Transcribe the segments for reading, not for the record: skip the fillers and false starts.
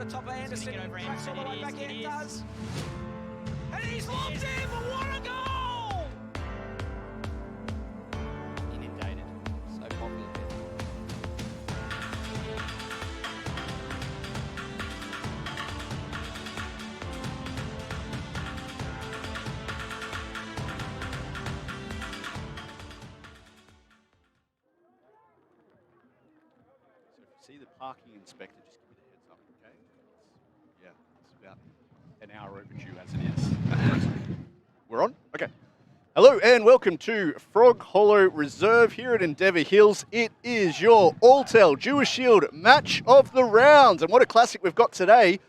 the top of Anderson. Get over Tracks all the way back in. It Does. And he's locked in, but what a goal! Inundated. So popular. So if you see the parking inspector, just give me the heads up, okay? It's about an hour overdue as it is. We're on? Okay. Hello and welcome to Frog Hollow Reserve here at Endeavour Hills. It is your Alltel Jewish Shield match of the rounds. And what a classic we've got today.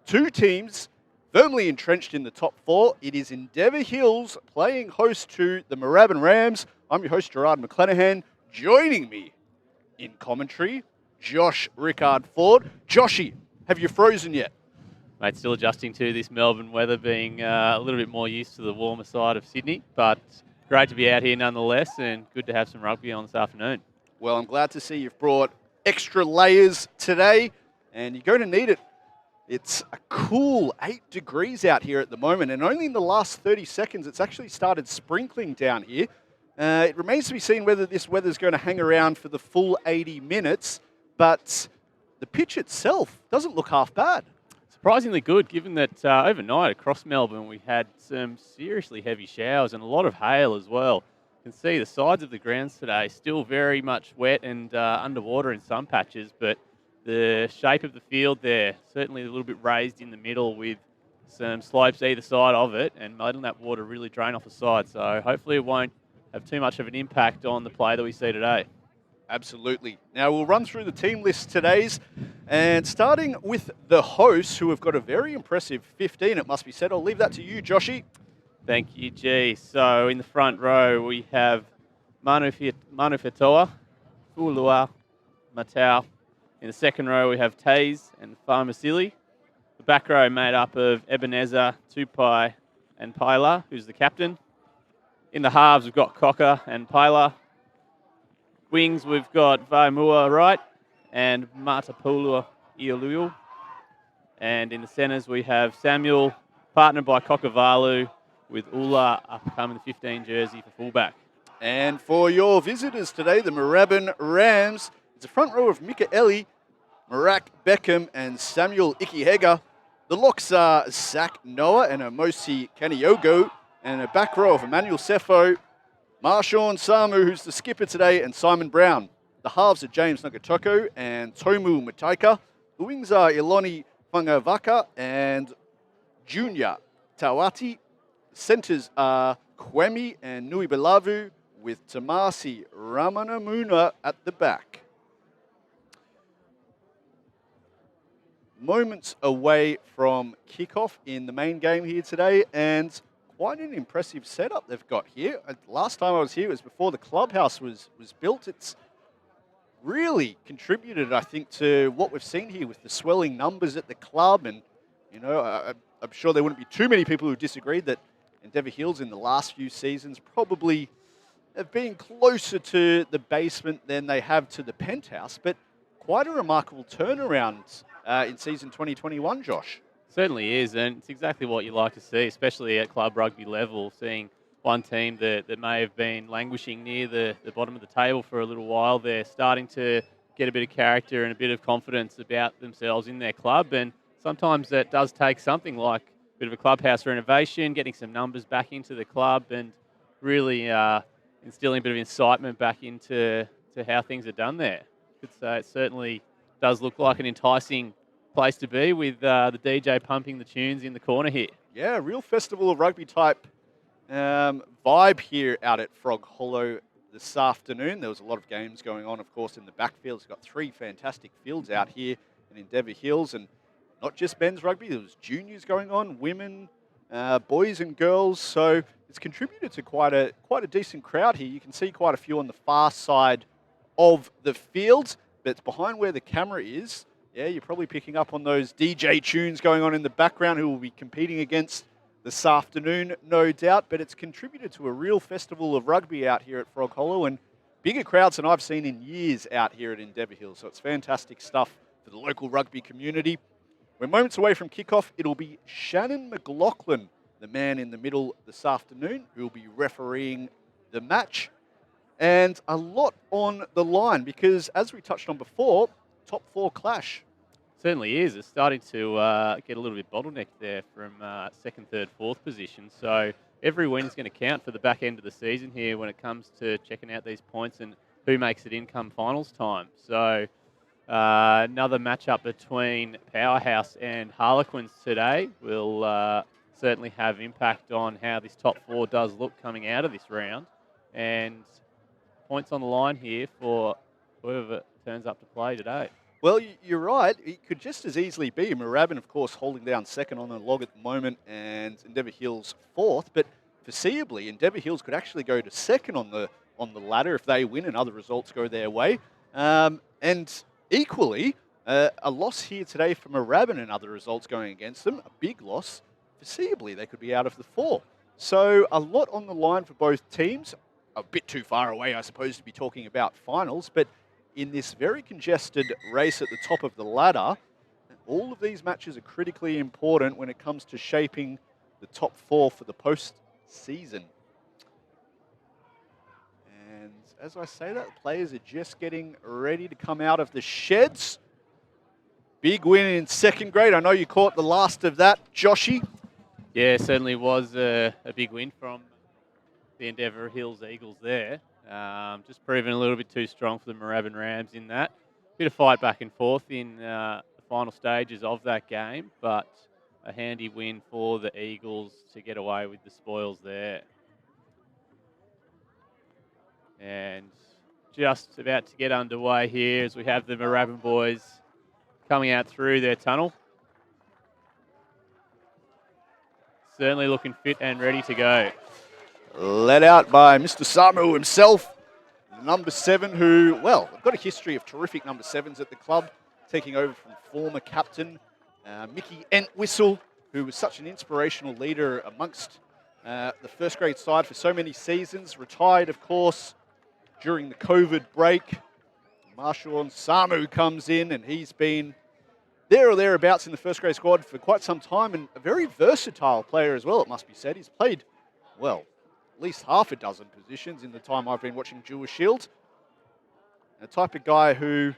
Two teams firmly entrenched in the top four. It is Endeavour Hills playing host to the Moorabbin Rams. I'm your host, Gerard McClanahan. Joining me in commentary, Josh Rickard Ford. Joshy, have you frozen yet? Mate, still adjusting to this Melbourne weather, being a little bit more used to the warmer side of Sydney, but great to be out here nonetheless, and good to have some rugby on this afternoon. Well, I'm glad to see you've brought extra layers today, and you're going to need it. It's a cool 8 degrees out here at the moment, and only in the last 30 seconds it's actually started sprinkling down here. It remains to be seen whether this weather's going to hang around for the full 80 minutes, but the pitch itself doesn't look half bad. Surprisingly good, given that overnight across Melbourne we had some seriously heavy showers and a lot of hail as well. You can see the sides of the grounds today still very much wet and underwater in some patches, but the shape of the field there certainly a little bit raised in the middle with some slopes either side of it and letting that water really drain off the side. So hopefully it won't have too much of an impact on the play that we see today. Absolutely. Now we'll run through the team list today's, and starting with the hosts, who have got a very impressive 15, it must be said. I'll leave that to you, Joshy. Thank you, G. So in the front row we have Manu Fetoa, Fulua, Matau. In the second row we have Taze and Farmasili. The back row made up of Ebenezer, Tupai and Paila, who's the captain. In the halves we've got Cocker and Paila. Wings, we've got Vaimua right and Matapulua Ioluyu. And in the centres, we have Samuel, partnered by Kokavalu, with Ula upcoming the 15 jersey for fullback. And for your visitors today, the Moorabbin Rams, it's a front row of Mikaeli, Marak Beckham, and Samuel Ikihega. The locks are Zach Noah and Amosi Kaniogo, and a back row of Emmanuel Sefo, Marshawn Samu, who's the skipper today, and Simon Brown. The halves are James Nagatoko and Tomu Mataika. The wings are Iloni Fangavaka and Junior Tawati. The centres are Kwemi and Nui Belavu, with Tamasi Ramanamuna at the back. Moments away from kickoff in the main game here today, and quite an impressive setup they've got here. Last time I was here was before the clubhouse was built. It's really contributed, I think, to what we've seen here with the swelling numbers at the club. And, you know, I'm sure there wouldn't be too many people who disagreed that Endeavour Hills in the last few seasons probably have been closer to the basement than they have to the penthouse. But quite a remarkable turnaround in season 2021, Josh. Certainly is, and it's exactly what you like to see, especially at club rugby level, seeing one team that may have been languishing near the bottom of the table for a little while. They're starting to get a bit of character and a bit of confidence about themselves in their club, and sometimes that does take something like a bit of a clubhouse renovation, getting some numbers back into the club, and really instilling a bit of incitement back into how things are done there. It certainly does look like an enticing place to be with the DJ pumping the tunes in the corner here. Yeah, real festival of rugby type vibe here out at Frog Hollow this afternoon. There was a lot of games going on, of course, in the backfield. It's got 3 fantastic fields out here in Endeavour Hills, and not just men's rugby. There was juniors going on, women, boys and girls. So it's contributed to quite a decent crowd here. You can see quite a few on the far side of the field, but it's behind where the camera is. Yeah, you're probably picking up on those DJ tunes going on in the background who will be competing against this afternoon, no doubt. But it's contributed to a real festival of rugby out here at Frog Hollow, and bigger crowds than I've seen in years out here at Endeavour Hills. So it's fantastic stuff for the local rugby community. We're moments away from kickoff. It'll be Shannon McLaughlin, the man in the middle this afternoon, who will be refereeing the match. And a lot on the line because, as we touched on before, top 4 clash. Certainly is. It's starting to get a little bit bottlenecked there from second, third, fourth position. So every win is going to count for the back end of the season here when it comes to checking out these points and who makes it in come finals time. So another matchup between Powerhouse and Harlequins today will certainly have impact on how this top 4 does look coming out of this round. And points on the line here for whoever turns up to play today. Well, you're right. It could just as easily be Moorabbin, of course, holding down second on the log at the moment, and Endeavour Hills fourth. But foreseeably, Endeavour Hills could actually go to second on the ladder if they win and other results go their way. And equally, a loss here today for Moorabbin and other results going against them, a big loss. Foreseeably, they could be out of the 4. So a lot on the line for both teams. A bit too far away, I suppose, to be talking about finals, but in this very congested race at the top of the ladder, all of these matches are critically important when it comes to shaping the top 4 for the post-season. And as I say that, the players are just getting ready to come out of the sheds. Big win in second grade. I know you caught the last of that, Joshy. Yeah, certainly was a big win from the Endeavour Hills Eagles there. Just proving a little bit too strong for the Moorabbin Rams in that. Bit of fight back and forth in the final stages of that game, but a handy win for the Eagles to get away with the spoils there. And just about to get underway here as we have the Moorabbin boys coming out through their tunnel. Certainly looking fit and ready to go. Led out by Mr. Samu himself, number 7, who, well, got a history of terrific number 7s at the club, taking over from former captain Mickey Entwistle, who was such an inspirational leader amongst the first grade side for so many seasons. Retired, of course, during the COVID break. Marshawn Samu comes in, and he's been there or thereabouts in the first grade squad for quite some time, and a very versatile player as well, it must be said. He's played, well, at least half a dozen positions in the time I've been watching Jewish Shield. A type of guy who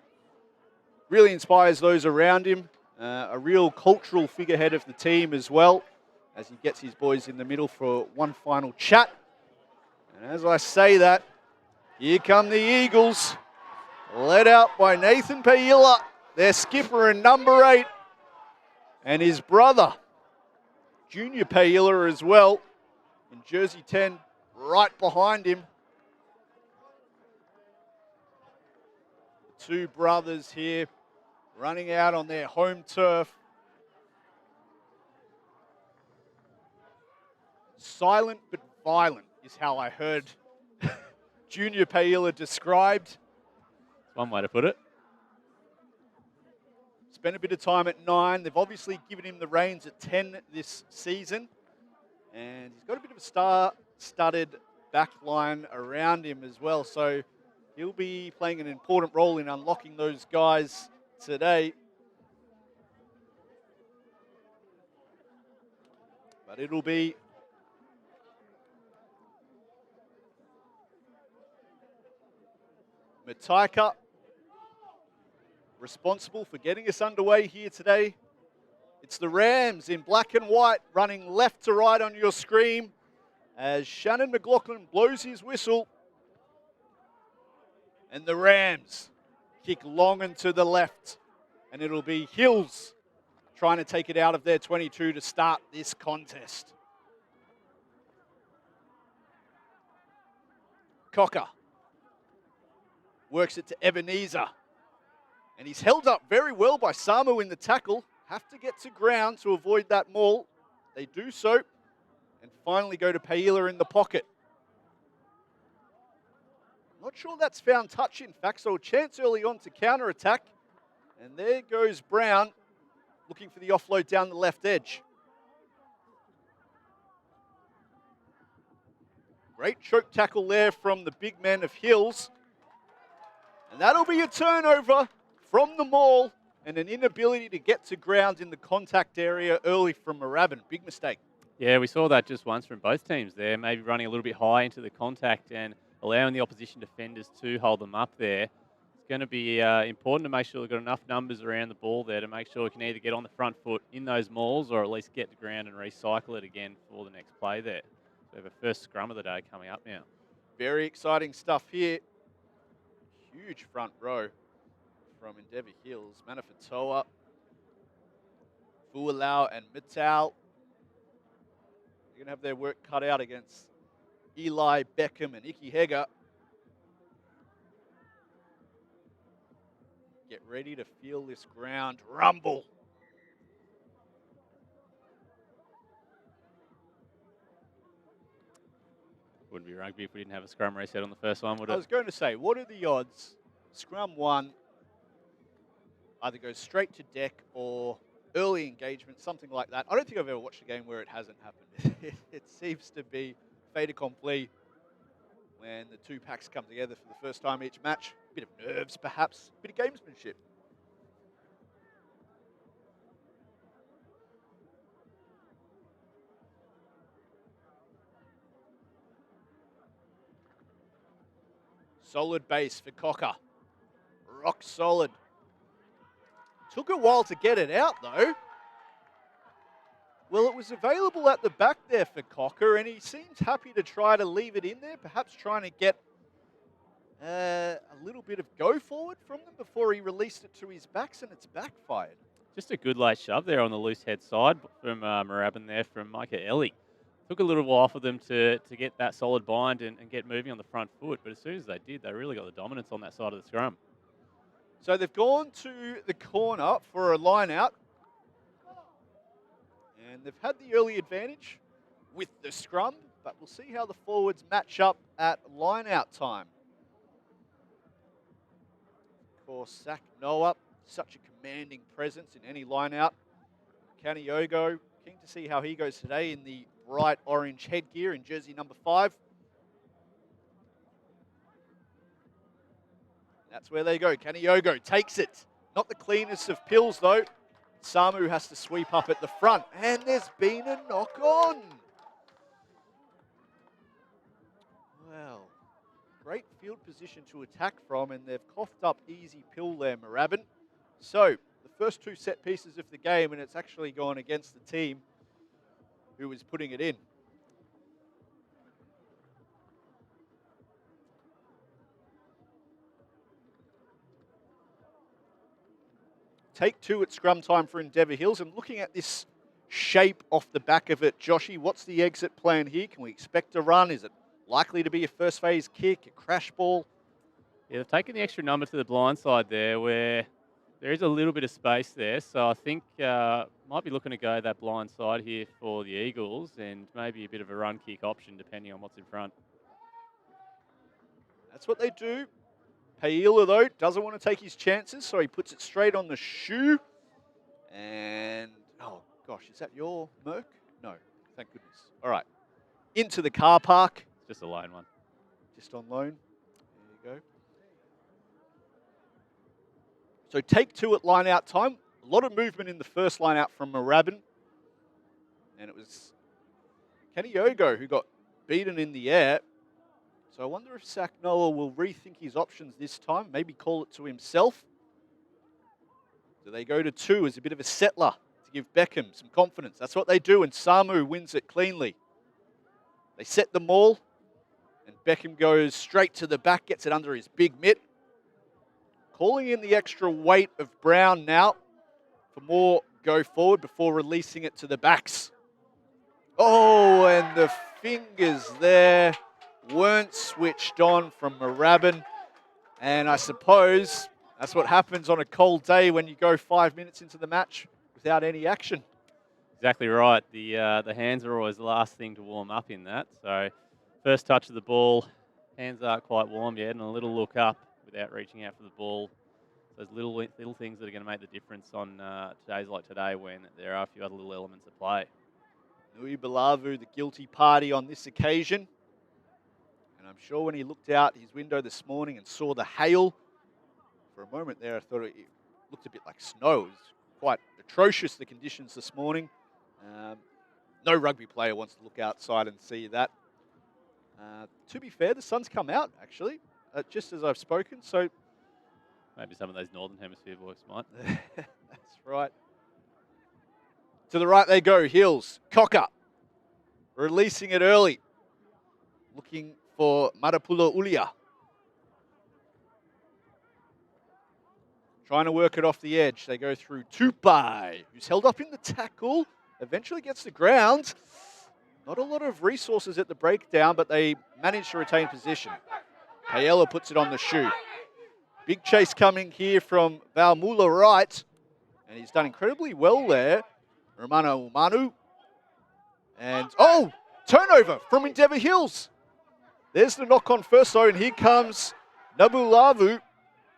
really inspires those around him. A real cultural figurehead of the team as well, as he gets his boys in the middle for one final chat. And as I say that, here come the Eagles, led out by Nathan Paila, their skipper and number 8, and his brother, Junior Paila as well, in jersey 10, right behind him. The 2 brothers here running out on their home turf. Silent but violent is how I heard Junior Paila described. One way to put it. Spent a bit of time at 9. They've obviously given him the reins at 10 this season. And he's got a bit of a star-studded back line around him as well. So he'll be playing an important role in unlocking those guys today. But it'll be Mataika responsible for getting us underway here today. It's the Rams in black and white running left to right on your screen as Shannon McLaughlin blows his whistle. And the Rams kick long and to the left. And it'll be Hills trying to take it out of their 22 to start this contest. Cocker works it to Ebenezer. And he's held up very well by Samu in the tackle. Have to get to ground to avoid that maul. They do so. And finally go to Paila in the pocket. Not sure that's found touch, in fact, so a chance early on to counter-attack. And there goes Brown, looking for the offload down the left edge. Great choke tackle there from the big men of Hills. And that'll be a turnover from the maul and an inability to get to ground in the contact area early from Moorabbin. Big mistake. Yeah, we saw that just once from both teams there, maybe running a little bit high into the contact and allowing the opposition defenders to hold them up there. It's going to be important to make sure we've got enough numbers around the ball there to make sure we can either get on the front foot in those mauls or at least get to ground and recycle it again for the next play there. So we have a first scrum of the day coming up now. Very exciting stuff here. Huge front row from Endeavour Hills. Manafatoa, Fualau and Mittal. They're going to have their work cut out against Eli, Beckham and Icky Hegger. Get ready to feel this ground rumble. Wouldn't be rugby if we didn't have a scrum reset on the first one, would it? I was going to say, what are the odds? Scrum 1 either goes straight to deck or early engagement, something like that. I don't think I've ever watched a game where it hasn't happened. It seems to be fait accompli when the two packs come together for the first time each match. A bit of nerves, perhaps. A bit of gamesmanship. Solid base for Cocker. Rock solid. Took a while to get it out, though. Well, it was available at the back there for Cocker, and he seems happy to try to leave it in there, perhaps trying to get a little bit of go forward from them before he released it to his backs, and it's backfired. Just a good late shove there on the loose head side from Moorabbin there from Micah Ellie. Took a little while for them to get that solid bind and get moving on the front foot, but as soon as they did, they really got the dominance on that side of the scrum. So they've gone to the corner for a line out, and they've had the early advantage with the scrum, but we'll see how the forwards match up at line out time. Of course, Zach Noah, such a commanding presence in any line out. Kaniogo, keen to see how he goes today in the bright orange headgear in jersey number 5. That's where they go. Kaniogo takes it. Not the cleanest of pills, though. Samu has to sweep up at the front. And there's been a knock on. Well, great field position to attack from, and they've coughed up easy pill there, Moorabbin. So, the first 2 set pieces of the game, and it's actually gone against the team who was putting it in. Take 2 at scrum time for Endeavour Hills. And looking at this shape off the back of it, Joshy, what's the exit plan here? Can we expect a run? Is it likely to be a first phase kick, a crash ball? Yeah, they've taken the extra number to the blind side there where there is a little bit of space there. So I think might be looking to go that blind side here for the Eagles and maybe a bit of a run kick option depending on what's in front. That's what they do. Paila, though, doesn't want to take his chances, so he puts it straight on the shoe. And, oh, gosh, is that your Merc? No, thank goodness. All right, into the car park. It's just a lone one. Just on loan. There you go. So take 2 at line-out time. A lot of movement in the first line-out from Moorabbin. And it was Kaniogo who got beaten in the air. So I wonder if Zach Noah will rethink his options this time, maybe call it to himself. Do they go to 2 as a bit of a settler to give Beckham some confidence? That's what they do, and Samu wins it cleanly. They set the maul, and Beckham goes straight to the back, gets it under his big mitt. Calling in the extra weight of Brown now for more go forward before releasing it to the backs. Oh, and the fingers there weren't switched on from Moorabbin. And I suppose that's what happens on a cold day when you go 5 minutes into the match without any action. Exactly right. The hands are always the last thing to warm up in that. So first touch of the ball, hands aren't quite warm yet, and a little look up without reaching out for the ball. Those little things that are going to make the difference on days like today when there are a few other little elements at play. Nui Balavu, the guilty party on this occasion. And I'm sure when he looked out his window this morning and saw the hail, for a moment there I thought looked a bit like snow. It was quite atrocious, the conditions this morning. No rugby player wants to look outside and see that. To be fair, the sun's come out, actually, just as I've spoken. So Maybe some of those Northern Hemisphere boys might. that's right. To the right they go, Hills. Cocker releasing it early. Looking for Marapula Ulia. Trying to work it off the edge. They go through Tupai, who's held up in the tackle. Eventually gets the ground. Not a lot of resources at the breakdown, but they manage to retain position. Paella puts it on the shoe. Big chase coming here from Valmula right. And he's done incredibly well there. Romano Umanu. And, oh, turnover from Endeavour Hills. There's the knock on first though, and here comes Nabulavu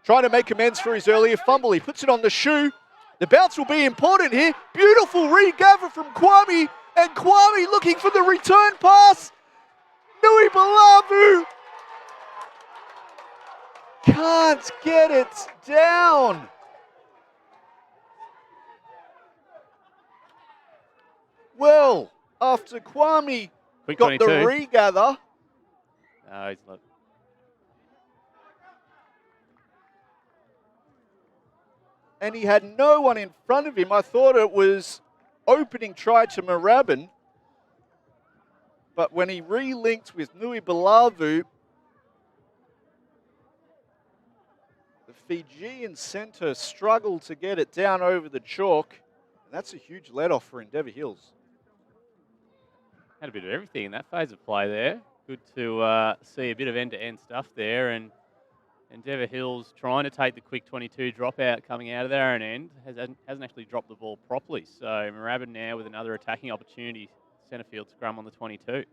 trying to make amends for his earlier fumble. He puts it on the shoe. The bounce will be important here. Beautiful regather from Kwame, and Kwame looking for the return pass. Nui Balavu can't get it down. Well, after Kwame Quick got 22. the regather, No, he's not. and he had no one in front of him. I thought it was opening try to Moorabbin. But when he re-linked with Nui Balavu, the Fijian centre struggled to get it down over the chalk. And that's a huge let-off for Endeavour Hills. Had a bit of everything in that phase of play there. Good to see a bit of end-to-end stuff there. And Endeavour Hills trying to take the quick 22 dropout coming out of there and end. Hasn't actually dropped the ball properly. So Moorabbin now with another attacking opportunity. Centre field scrum on the 22.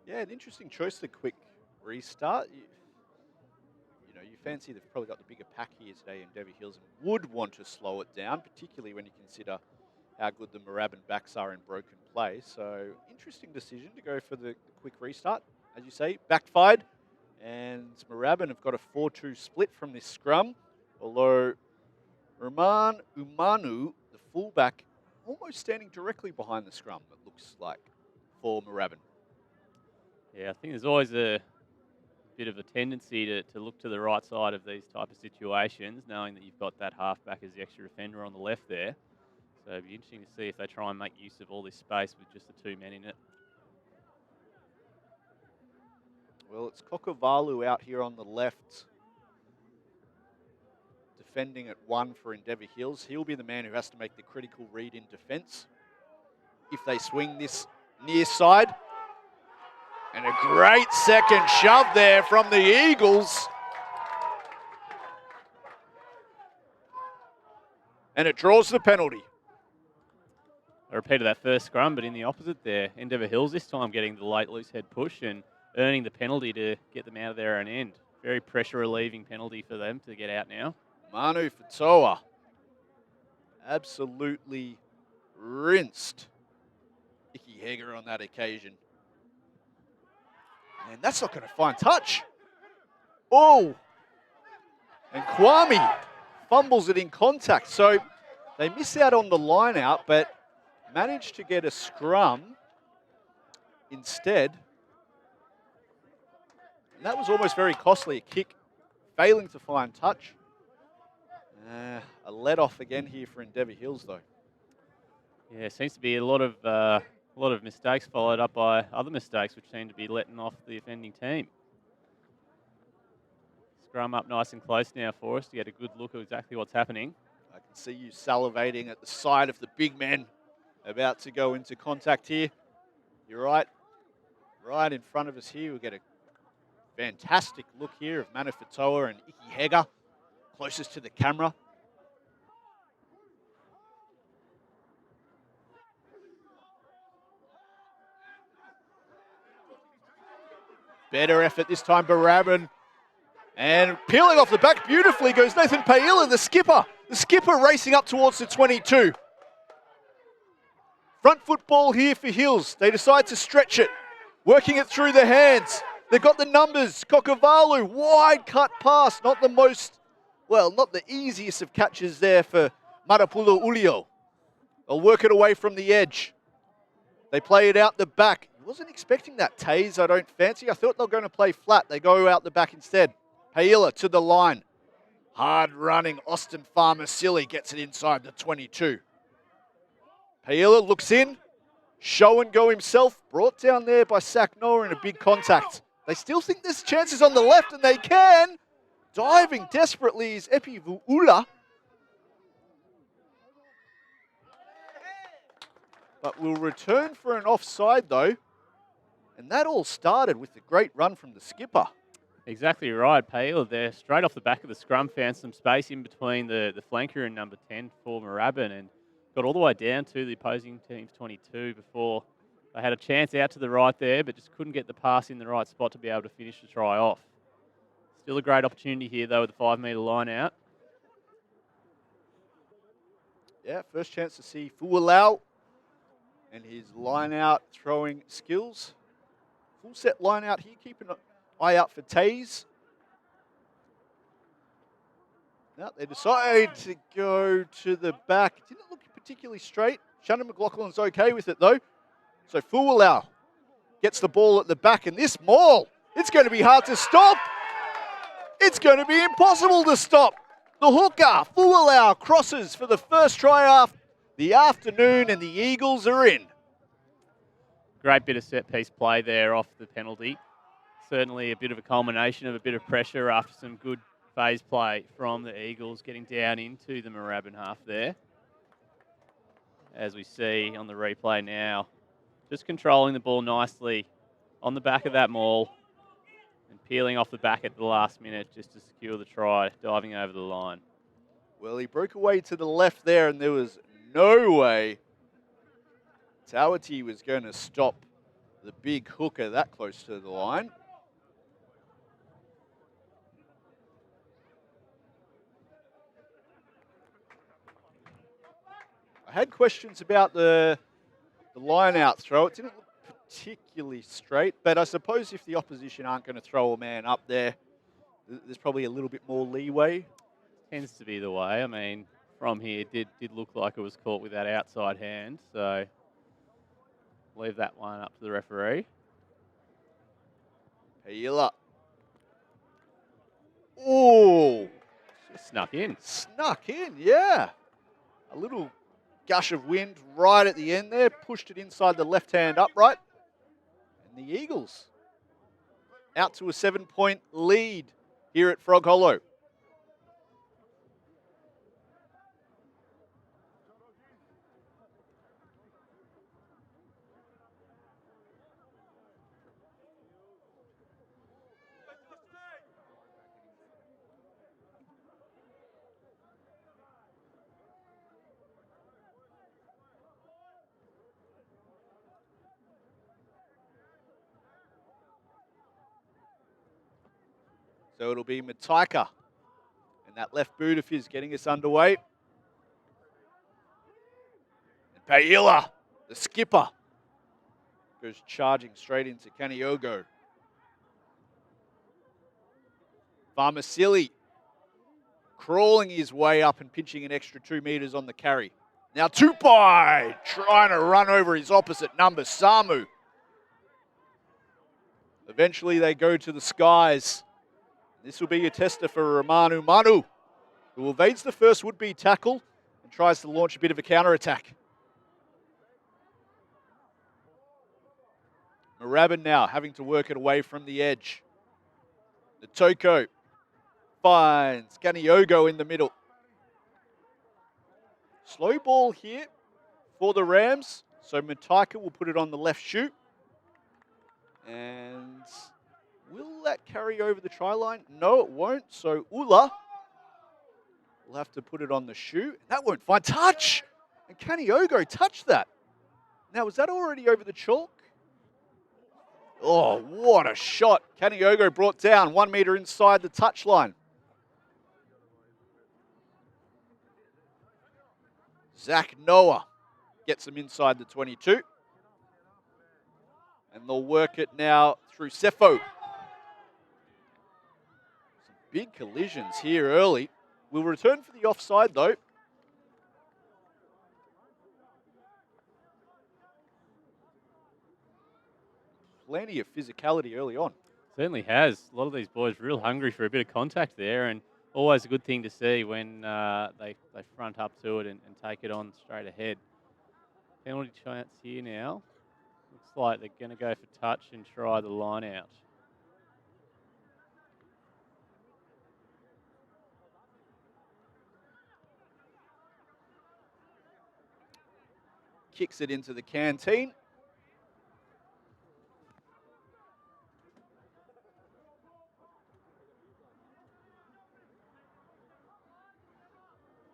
Yeah, an interesting choice, the quick restart. You know, you fancy they've probably got the bigger pack here today, Endeavour Hills, and would want to slow it down, particularly when you consider how good the Moorabbin backs are in broken play. So, interesting decision to go for the quick restart. As you say, backfired. And Moorabbin have got a 4-2 split from this scrum. Although Roman Umanu, the fullback, almost standing directly behind the scrum, it looks like, for Moorabbin. Yeah, I think there's always a bit of a tendency to look to the right side of these type of situations, knowing that you've got that halfback as the extra defender on the left there. So it'd be interesting to see if they try and make use of all this space with just the two men in it. Well, it's Kokovalu out here on the left, defending at 1 for Endeavour Hills. He'll be the man who has to make the critical read in defence if they swing this near side. And a great second shove there from the Eagles. And it draws the penalty. A repeat of that first scrum, but in the opposite there. Endeavour Hills this time getting the late loose head push and earning the penalty to get them out of there and end. Very pressure relieving penalty for them to get out now. Manu Fatoa absolutely rinsed Icky Heger on that occasion. And that's not going to find touch. Oh! And Kwame fumbles it in contact. So they miss out on the line out, but managed to get a scrum instead. And that was almost very costly. A kick failing to find touch. A let off again here for Endeavour Hills, though. Yeah, seems to be a lot of mistakes followed up by other mistakes, which seem to be letting off the offending team. Scrum up nice and close now for us to get a good look at exactly what's happening. I can see you salivating at the sight of the big men about to go into contact here. You're right. Right in front of us here, we'll get a fantastic look here of Manu Fatoa and Icky Heger, closest to the camera. Better effort this time, Moorabbin. And peeling off the back beautifully goes Nathan Paella, the skipper. The skipper racing up towards the 22. Front foot ball here for Hills. They decide to stretch it, working it through the hands. They've got the numbers. Kokovalu, wide cut pass, not the most Well, not the easiest of catches there for Marapulo Ulio. They'll work it away from the edge. They play it out the back. I wasn't expecting that Taze, I don't fancy. I thought they were going to play flat. They go out the back instead. Paila to the line. Hard running Austin Farmer-Silly gets it inside the 22. Paila looks in. Show and go himself. Brought down there by Saknoa in a big contact. They still think there's chances on the left, and they can. Diving desperately is Epi Vu'ula. But we'll return for an offside, though. And that all started with the great run from the skipper. Exactly right. Paila there, straight off the back of the scrum, found some space in between the flanker and number 10 for Moorabbin and got all the way down to the opposing team's 22 before they had a chance out to the right there, but just couldn't get the pass in the right spot to be able to finish the try off. Still a great opportunity here, though, with the 5-metre line out. Yeah, first chance to see Fualau and his line-out throwing skills. Full set line-out here, keeping an eye out for Taze. Now they decide to go to the back. It didn't look particularly straight. Shannon McLaughlin's okay with it, though. So Fualau gets the ball at the back, and this maul, it's going to be hard to stop. It's going to be impossible to stop. The hooker, Fualau, crosses for the first try of the afternoon, and the Eagles are in. Great bit of set-piece play there off the penalty. Certainly a bit of a culmination of a bit of pressure after some good phase play from the Eagles getting down into the Moorabbin half there. As we see on the replay now, just controlling the ball nicely on the back of that maul and peeling off the back at the last minute just to secure the try, diving over the line. Well, he broke away to the left there, and there was no way Tawati was going to stop the big hooker that close to the line. I had questions about the line-out throw. It didn't look particularly straight, but I suppose if the opposition aren't going to throw a man up there, there's probably a little bit more leeway. Tends to be the way. I mean, from here, it did look like it was caught with that outside hand, so leave that one up to the referee. Paila. Oh! Just snuck in. Snuck in, yeah. A little gush of wind right at the end there, pushed it inside the left-hand upright. And the Eagles out to a 7-point lead here at Frog Hollow. So it'll be Mataika. And that left boot of his getting us underway. And Paila, the skipper, goes charging straight into Kaniogo. Farmasili crawling his way up and pinching an extra 2 meters on the carry. Now Tupai trying to run over his opposite number, Samu. Eventually they go to the skies. This will be a tester for Romanu Manu, who evades the first would-be tackle and tries to launch a bit of a counter-attack. Moorabbin now having to work it away from the edge. The Toko finds Kaniogo in the middle. Slow ball here for the Rams. So Mataika will put it on the left shoe. And will that carry over the try line? No, it won't. So Ula will have to put it on the shoe. That won't find touch. And Kaniogo touched that. Now, was that already over the chalk? Oh, what a shot. Kaniogo brought down 1 meter inside the touchline. Zach Noah gets them inside the 22. And they'll work it now through Sefo. Some big collisions here early. We'll return for the offside, though. Plenty of physicality early on. Certainly has. A lot of these boys real hungry for a bit of contact there, and always a good thing to see when they front up to it and take it on straight ahead. Penalty chance here now. Looks like they're going to go for touch and try the line out. Kicks it into the canteen.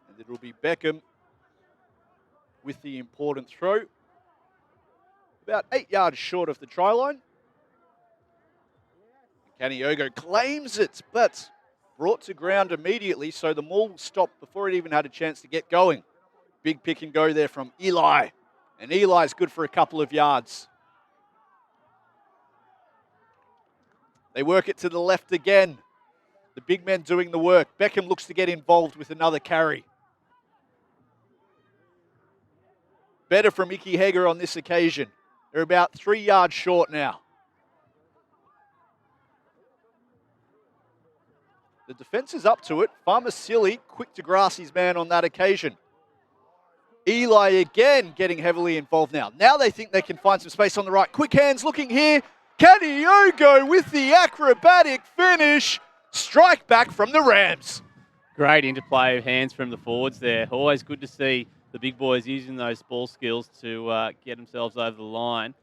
And it'll be Beckham with the important throw. About 8 yards short of the try line. Kaniogo claims it, but brought to ground immediately, so the maul will stop before it even had a chance to get going. Big pick and go there from Eli. And Eli's good for a couple of yards. They work it to the left again. The big men doing the work. Beckham looks to get involved with another carry. Better from Icky Hager on this occasion. They're about 3 yards short now. The defense is up to it. Farmasili quick to grass his man on that occasion. Eli again getting heavily involved now. Now they think they can find some space on the right. Quick hands looking here. Kaniogo with the acrobatic finish. Strike back from the Rams. Great interplay of hands from the forwards there. Always good to see the big boys using those ball skills to get themselves over the line.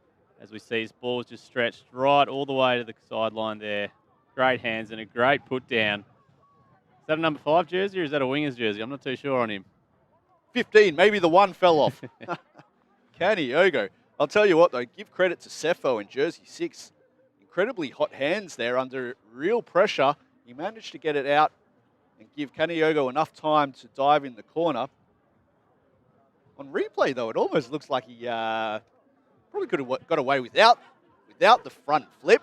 As we see his ball's just stretched right all the way to the sideline there. Great hands and a great put down. Is that a number 5 jersey or is that a winger's jersey? I'm not too sure on him. 15, maybe the one fell off. Kaniogo. I'll tell you what, though, give credit to Sefo in jersey 6. Incredibly hot hands there under real pressure. He managed to get it out and give Kaniogo enough time to dive in the corner. On replay, though, it almost looks like he probably could have got away without the front flip.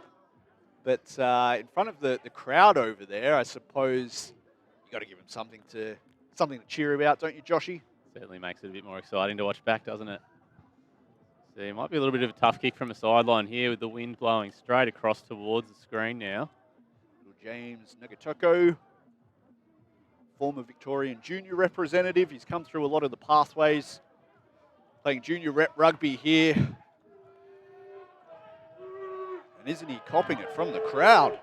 But in front of the crowd over there, I suppose you got to give him something to cheer about, don't you, Joshy? Certainly makes it a bit more exciting to watch back, doesn't it? So it might be a little bit of a tough kick from a sideline here with the wind blowing straight across towards the screen now. James Nagatoko, former Victorian junior representative. He's come through a lot of the pathways, playing junior rep rugby here. And isn't he copping it from the crowd?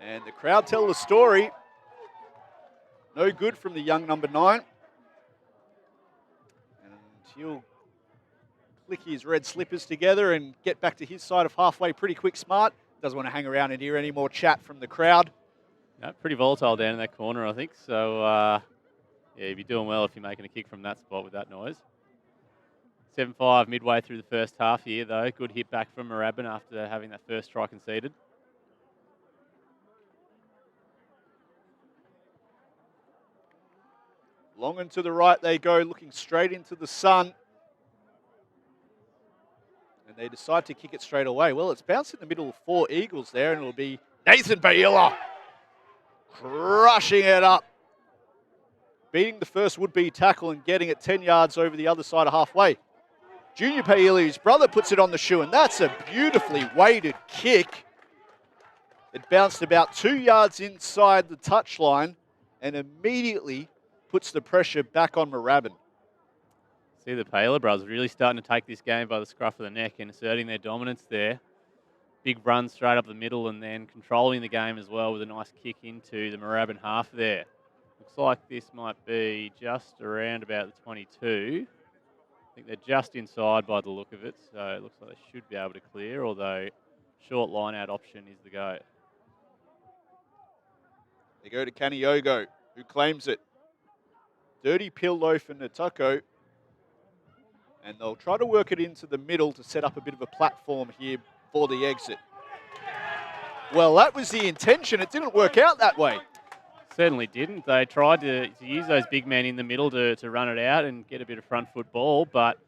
And the crowd tell the story. No good from the young number 9. And he'll click his red slippers together and get back to his side of halfway pretty quick smart. Doesn't want to hang around and hear any more chat from the crowd. No, pretty volatile down in that corner, I think. So, yeah, you'd be doing well if you're making a kick from that spot with that noise. 7-5 midway through the first half here, though. Good hit back from Moorabbin after having that first try conceded. Long and to the right they go, looking straight into the sun. And they decide to kick it straight away. Well, it's bounced in the middle of 4 Eagles there, and it'll be Nathan Baila crushing it up. Beating the first would-be tackle and getting it 10 yards over the other side of halfway. Junior Paili's brother puts it on the shoe, and that's a beautifully weighted kick. It bounced about 2 yards inside the touchline and immediately puts the pressure back on Moorabbin. See the Paler brothers really starting to take this game by the scruff of the neck and asserting their dominance there. Big run straight up the middle and then controlling the game as well with a nice kick into the Moorabbin half there. Looks like this might be just around about the 22. I think they're just inside by the look of it, so it looks like they should be able to clear, although short line-out option is the go. They go to Kaniogo, who claims it. Dirty pillow for Natoko. And they'll try to work it into the middle to set up a bit of a platform here for the exit. Well, that was the intention. It didn't work out that way. certainly didn't. They tried to use those big men in the middle to run it out and get a bit of front foot ball, but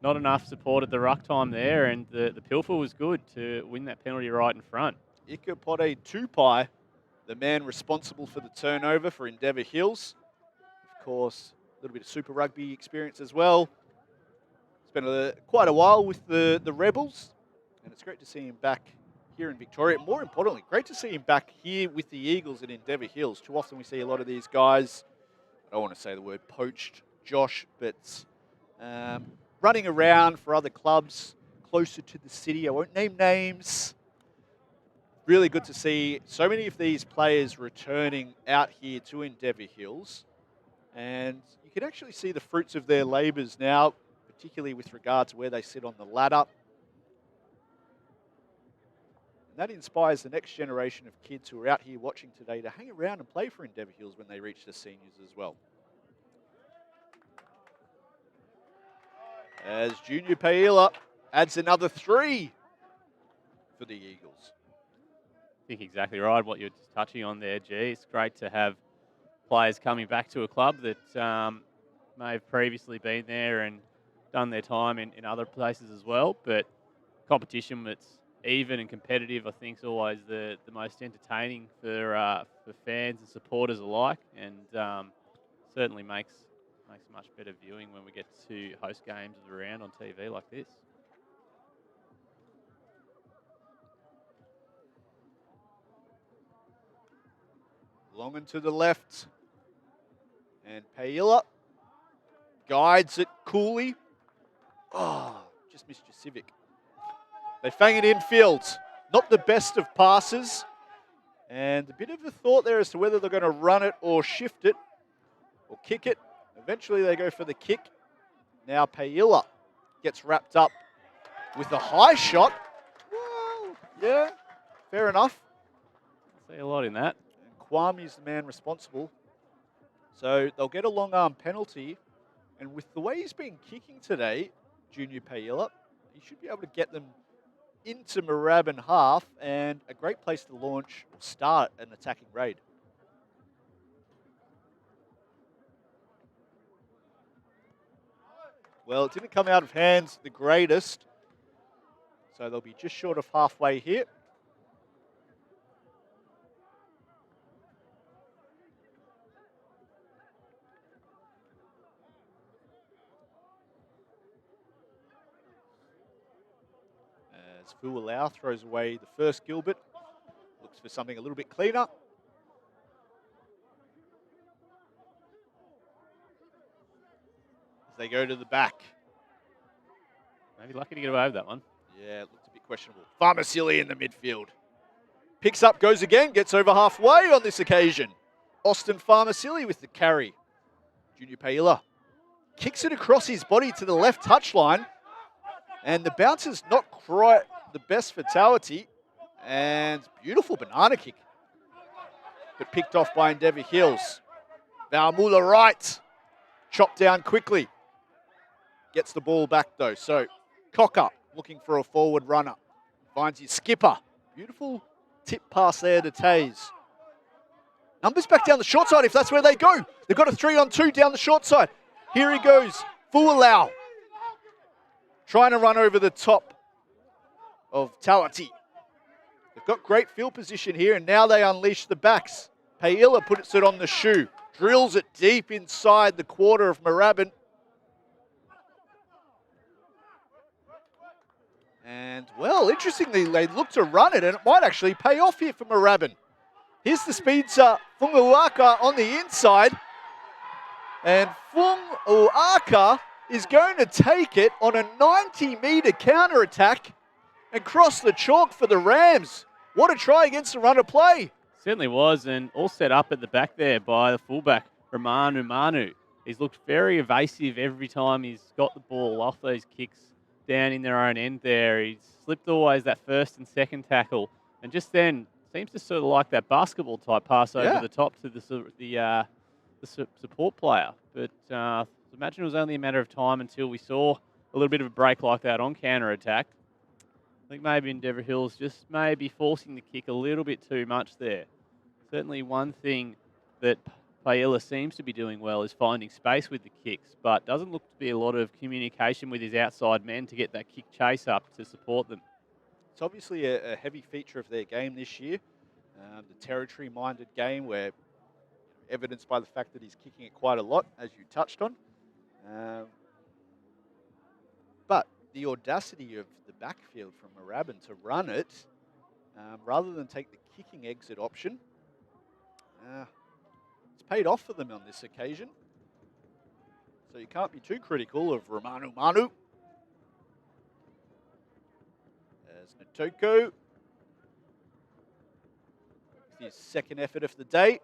not enough support at the ruck time there, and the pilfer was good to win that penalty right in front. Ikepote Tupai, the man responsible for the turnover for Endeavour Hills. Of course, a little bit of Super Rugby experience as well. Spent quite a while with the Rebels, and it's great to see him back here in Victoria. More importantly, great to see him back here with the Eagles at Endeavour Hills. Too often we see a lot of these guys, I don't want to say the word poached, Josh, but running around for other clubs closer to the city. I won't name names. Really good to see so many of these players returning out here to Endeavour Hills. And you can actually see the fruits of their labours now, particularly with regard to where they sit on the ladder. And that inspires the next generation of kids who are out here watching today to hang around and play for Endeavour Hills when they reach the seniors as well. As Junior Paila adds another 3 for the Eagles. I think exactly right, what you're just touching on there, G. It's great to have players coming back to a club that may have previously been there and done their time in other places as well. But competition that's even and competitive, I think, is always the most entertaining for fans and supporters alike, and certainly makes much better viewing when we get to host games of the round on TV like this. Long and to the left. And Paila guides it coolly. Oh, just missed your Civic. They fang it infield. Not the best of passes. And a bit of a thought there as to whether they're going to run it or shift it or kick it. Eventually they go for the kick. Now Paila gets wrapped up with a high shot. Well, yeah, fair enough. See a lot in that. Kwame's the man responsible. So they'll get a long arm penalty. And with the way he's been kicking today, Junior Paila, he should be able to get them into Moorabbin half, and a great place to launch or start an attacking raid. Well, it didn't come out of hands the greatest. So they'll be just short of halfway here. As Fualau throws away the first Gilbert. Looks for something a little bit cleaner. As they go to the back. Maybe lucky to get away with that one. Yeah, it looked a bit questionable. Farmasili in the midfield. Picks up, goes again, gets over halfway on this occasion. Austin Farmasili with the carry. Junior Paila kicks it across his body to the left touchline. And the bounce is not quite the best fatality. And beautiful banana kick. But picked off by Endeavour Hills. Valmula right. Chopped down quickly. Gets the ball back though. So Cocker looking for a forward runner. Finds his skipper. Beautiful tip pass there to Taze. Numbers back down the short side if that's where they go. They've got a 3-on-2 down the short side. Here he goes. Fualau. Trying to run over the top of Tawati. They've got great field position here, and now they unleash the backs. Paila puts it on the shoe. Drills it deep inside the quarter of Moorabbin. And, well, interestingly, they look to run it, and it might actually pay off here for Moorabbin. Here's the speedster, Funguaka, on the inside. And Funguaka is going to take it on a 90-metre counter-attack and cross the chalk for the Rams. What a try against the run of play. Certainly was, and all set up at the back there by the fullback, Romanu Manu. He's looked very evasive every time he's got the ball off those kicks down in their own end there. He's slipped always that first and second tackle, and just then seems to sort of like that basketball type pass over the top to the support player. But imagine it was only a matter of time until we saw a little bit of a break like that on counter attack. I think maybe Endeavour Hills just maybe forcing the kick a little bit too much there. Certainly one thing that Paella seems to be doing well is finding space with the kicks, but doesn't look to be a lot of communication with his outside men to get that kick chase up to support them. It's obviously a heavy feature of their game this year, the territory-minded game where evidenced by the fact that he's kicking it quite a lot, as you touched on. But the audacity of the backfield from Moorabbin to run it, rather than take the kicking exit option, it's paid off for them on this occasion. So you can't be too critical of Romanu Manu. As Natoko, his second effort of the day.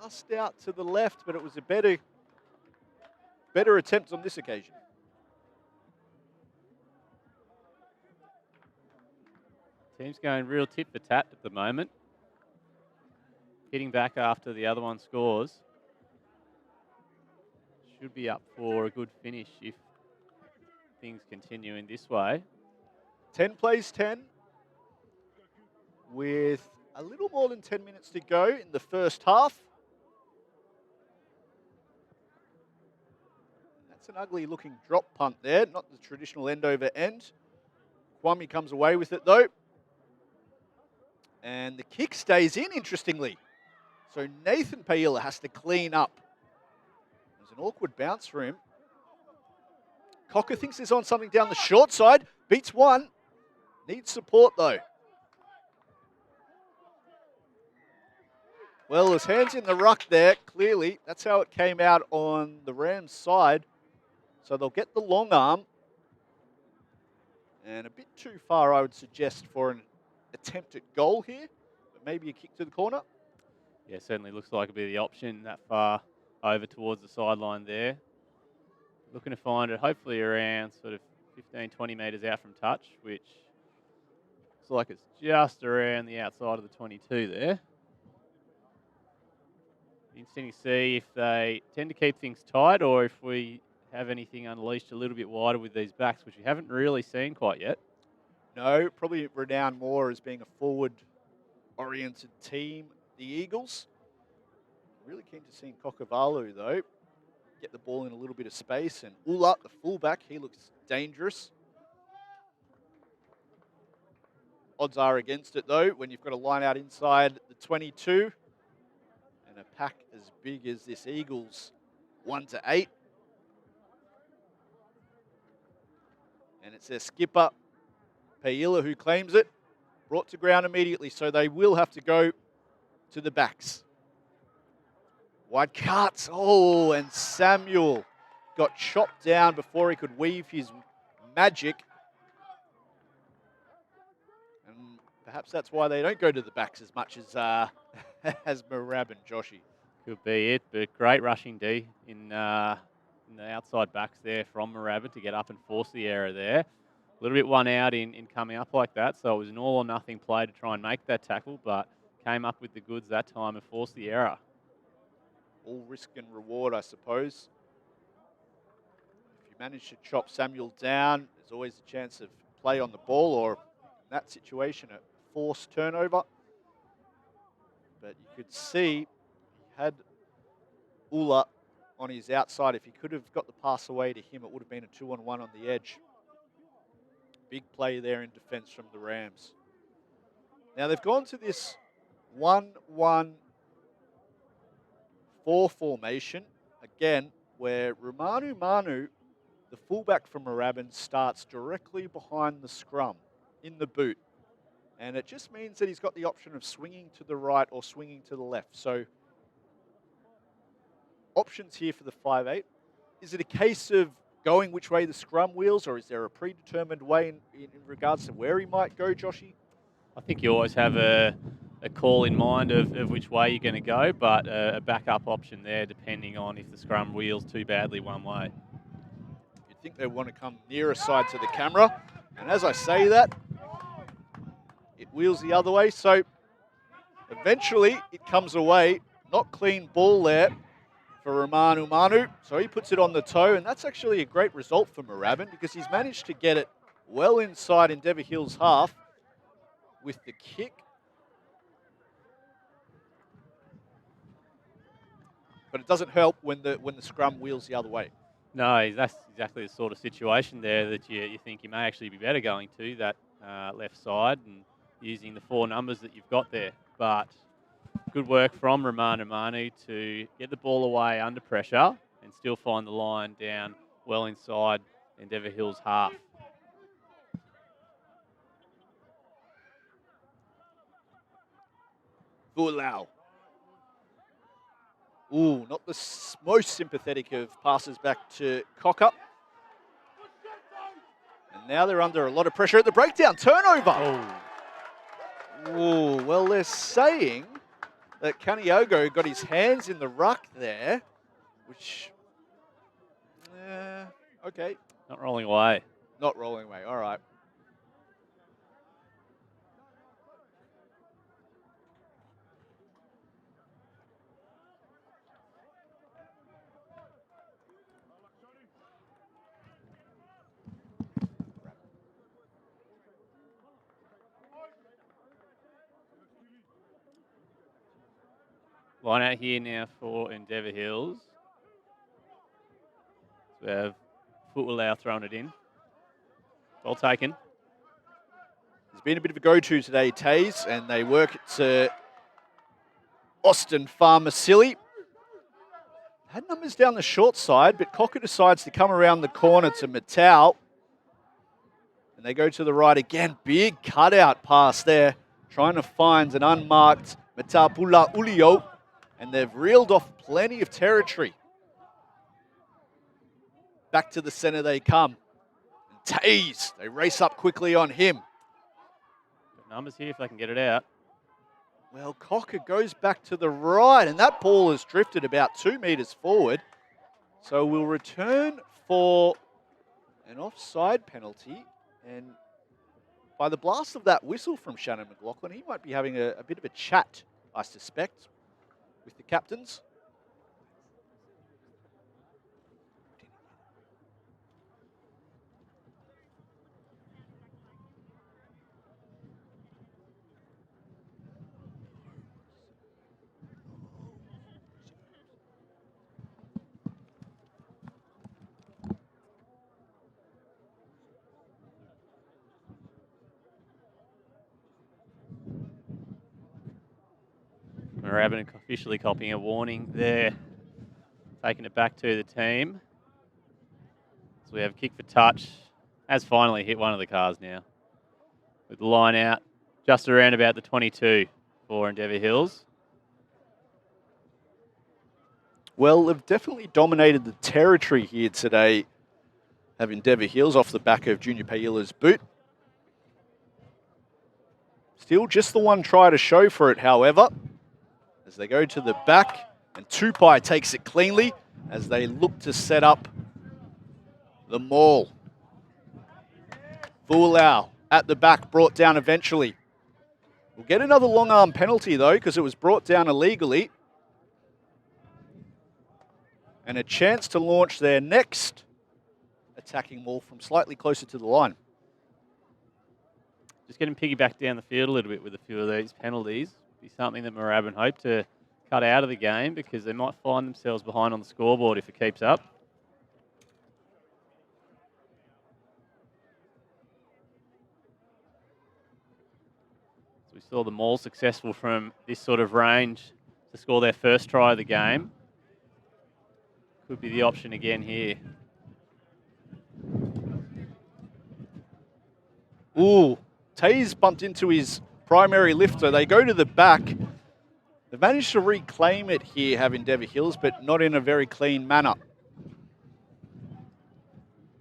Just out to the left, but it was a better attempt on this occasion. Team's going real tit for tat at the moment. Getting back after the other one scores. Should be up for a good finish if things continue in this way. 10 plays 10 with a little more than 10 minutes to go in the first half. That's an ugly looking drop punt there, not the traditional end over end. Kwame comes away with it though. And the kick stays in, interestingly. So Nathan Paella has to clean up. There's an awkward bounce for him. Cocker thinks he's on something down the short side. Beats one. Needs support though. Well, his hands in the ruck there, clearly. That's how it came out on the Rams' side. So they'll get the long arm. And a bit too far, I would suggest, for an attempt at goal here. But maybe a kick to the corner. Yeah, certainly looks like it'll be the option that far over towards the sideline there. Looking to find it hopefully around sort of 15, 20 metres out from touch, which looks like it's just around the outside of the 22 there. Interesting to see if they tend to keep things tight or if we have anything unleashed a little bit wider with these backs, which we haven't really seen quite yet. No, probably renowned more as being a forward-oriented team, the Eagles. Really keen to see Kokavalu, though, get the ball in a little bit of space. And Ula, the fullback, he looks dangerous. Odds are against it, though, when you've got a line out inside the 22 and a pack as big as this Eagles 1-8. And it's their skipper, Paella, who claims it. Brought to ground immediately, so they will have to go to the backs. Wide cuts. Oh, and Samuel got chopped down before he could weave his magic. And perhaps that's why they don't go to the backs as much as as Moorabbin, Joshy. Could be it, but great rushing D in the outside backs there from Moorabbin to get up and force the error there. A little bit one out in coming up like that, so it was an all or nothing play to try and make that tackle, but came up with the goods that time and forced the error. All risk and reward, I suppose. If you manage to chop Samuel down, there's always a chance of play on the ball, or in that situation, a forced turnover. But you could see he had Ula on his outside. If he could have got the pass away to him, it would have been a 2-on-1 on the edge. Big play there in defense from the Rams. Now they've gone to this 1-1-4 formation, again, where Romanu Manu, the fullback from Moorabbin, starts directly behind the scrum in the boot. And it just means that he's got the option of swinging to the right or swinging to the left. So options here for the 5'8". Is it a case of going which way the scrum wheels, or is there a predetermined way in regards to where he might go, Joshy? I think you always have a call in mind of which way you're going to go, but a backup option there depending on if the scrum wheels too badly one way. You'd think they want to come nearer side to the camera. And as I say that, it wheels the other way. So eventually it comes away. Not clean ball there for Romanu Manu. So he puts it on the toe, and that's actually a great result for Moorabbin because he's managed to get it well inside Endeavour Hill's half with the kick. but it doesn't help when the scrum wheels the other way. No, that's exactly the sort of situation there that you think you may actually be better going to that left side and using the 4 numbers that you've got there. But good work from Romano Manu to get the ball away under pressure and still find the line down well inside Endeavour Hills half. Fulau. Ooh, not the most sympathetic of passes back to Cocker. And now they're under a lot of pressure at the breakdown. Turnover. Oh. Ooh, well, they're saying that Kaniogo got his hands in the ruck there, which, okay. Not rolling away. Not rolling away, all right. Line out here now for Endeavour Hills. So we have Fu'ulau throwing it in. Well taken. There's been a bit of a go-to today, Taze, and they work it to Austin Farmasili. Had numbers down the short side, but Cocker decides to come around the corner to Matau. And they go to the right again. Big cutout pass there, trying to find an unmarked Matapula Ulio. And they've reeled off plenty of territory. Back to the center they come. And Taze, they race up quickly on him. Got numbers here if they can get it out. Well, Cocker goes back to the right, and that ball has drifted about 2 meters forward. So we'll return for an offside penalty. And by the blast of that whistle from Shannon McLaughlin, he might be having a bit of a chat, I suspect, with the captains. Moorabbin officially copying a warning there. Taking it back to the team. So we have kick for touch. Has finally hit one of the cars now. With the line out just around about the 22 for Endeavour Hills. Well, they've definitely dominated the territory here today, have Endeavour Hills off the back of Junior Paila's boot. Still just the one try to show for it, however, as they go to the back, and Tupai takes it cleanly as they look to set up the maul. Fulau at the back, brought down eventually. We'll get another long arm penalty though, because it was brought down illegally. And a chance to launch their next attacking maul from slightly closer to the line. Just getting piggyback down the field a little bit with a few of these penalties. Be something that Moorabbin hope to cut out of the game because they might find themselves behind on the scoreboard if it keeps up. So we saw the maul successful from this sort of range to score their first try of the game. Could be the option again here. Ooh, Taze bumped into his primary lifter. They go to the back. They've managed to reclaim it here, have Endeavour Hills, but not in a very clean manner.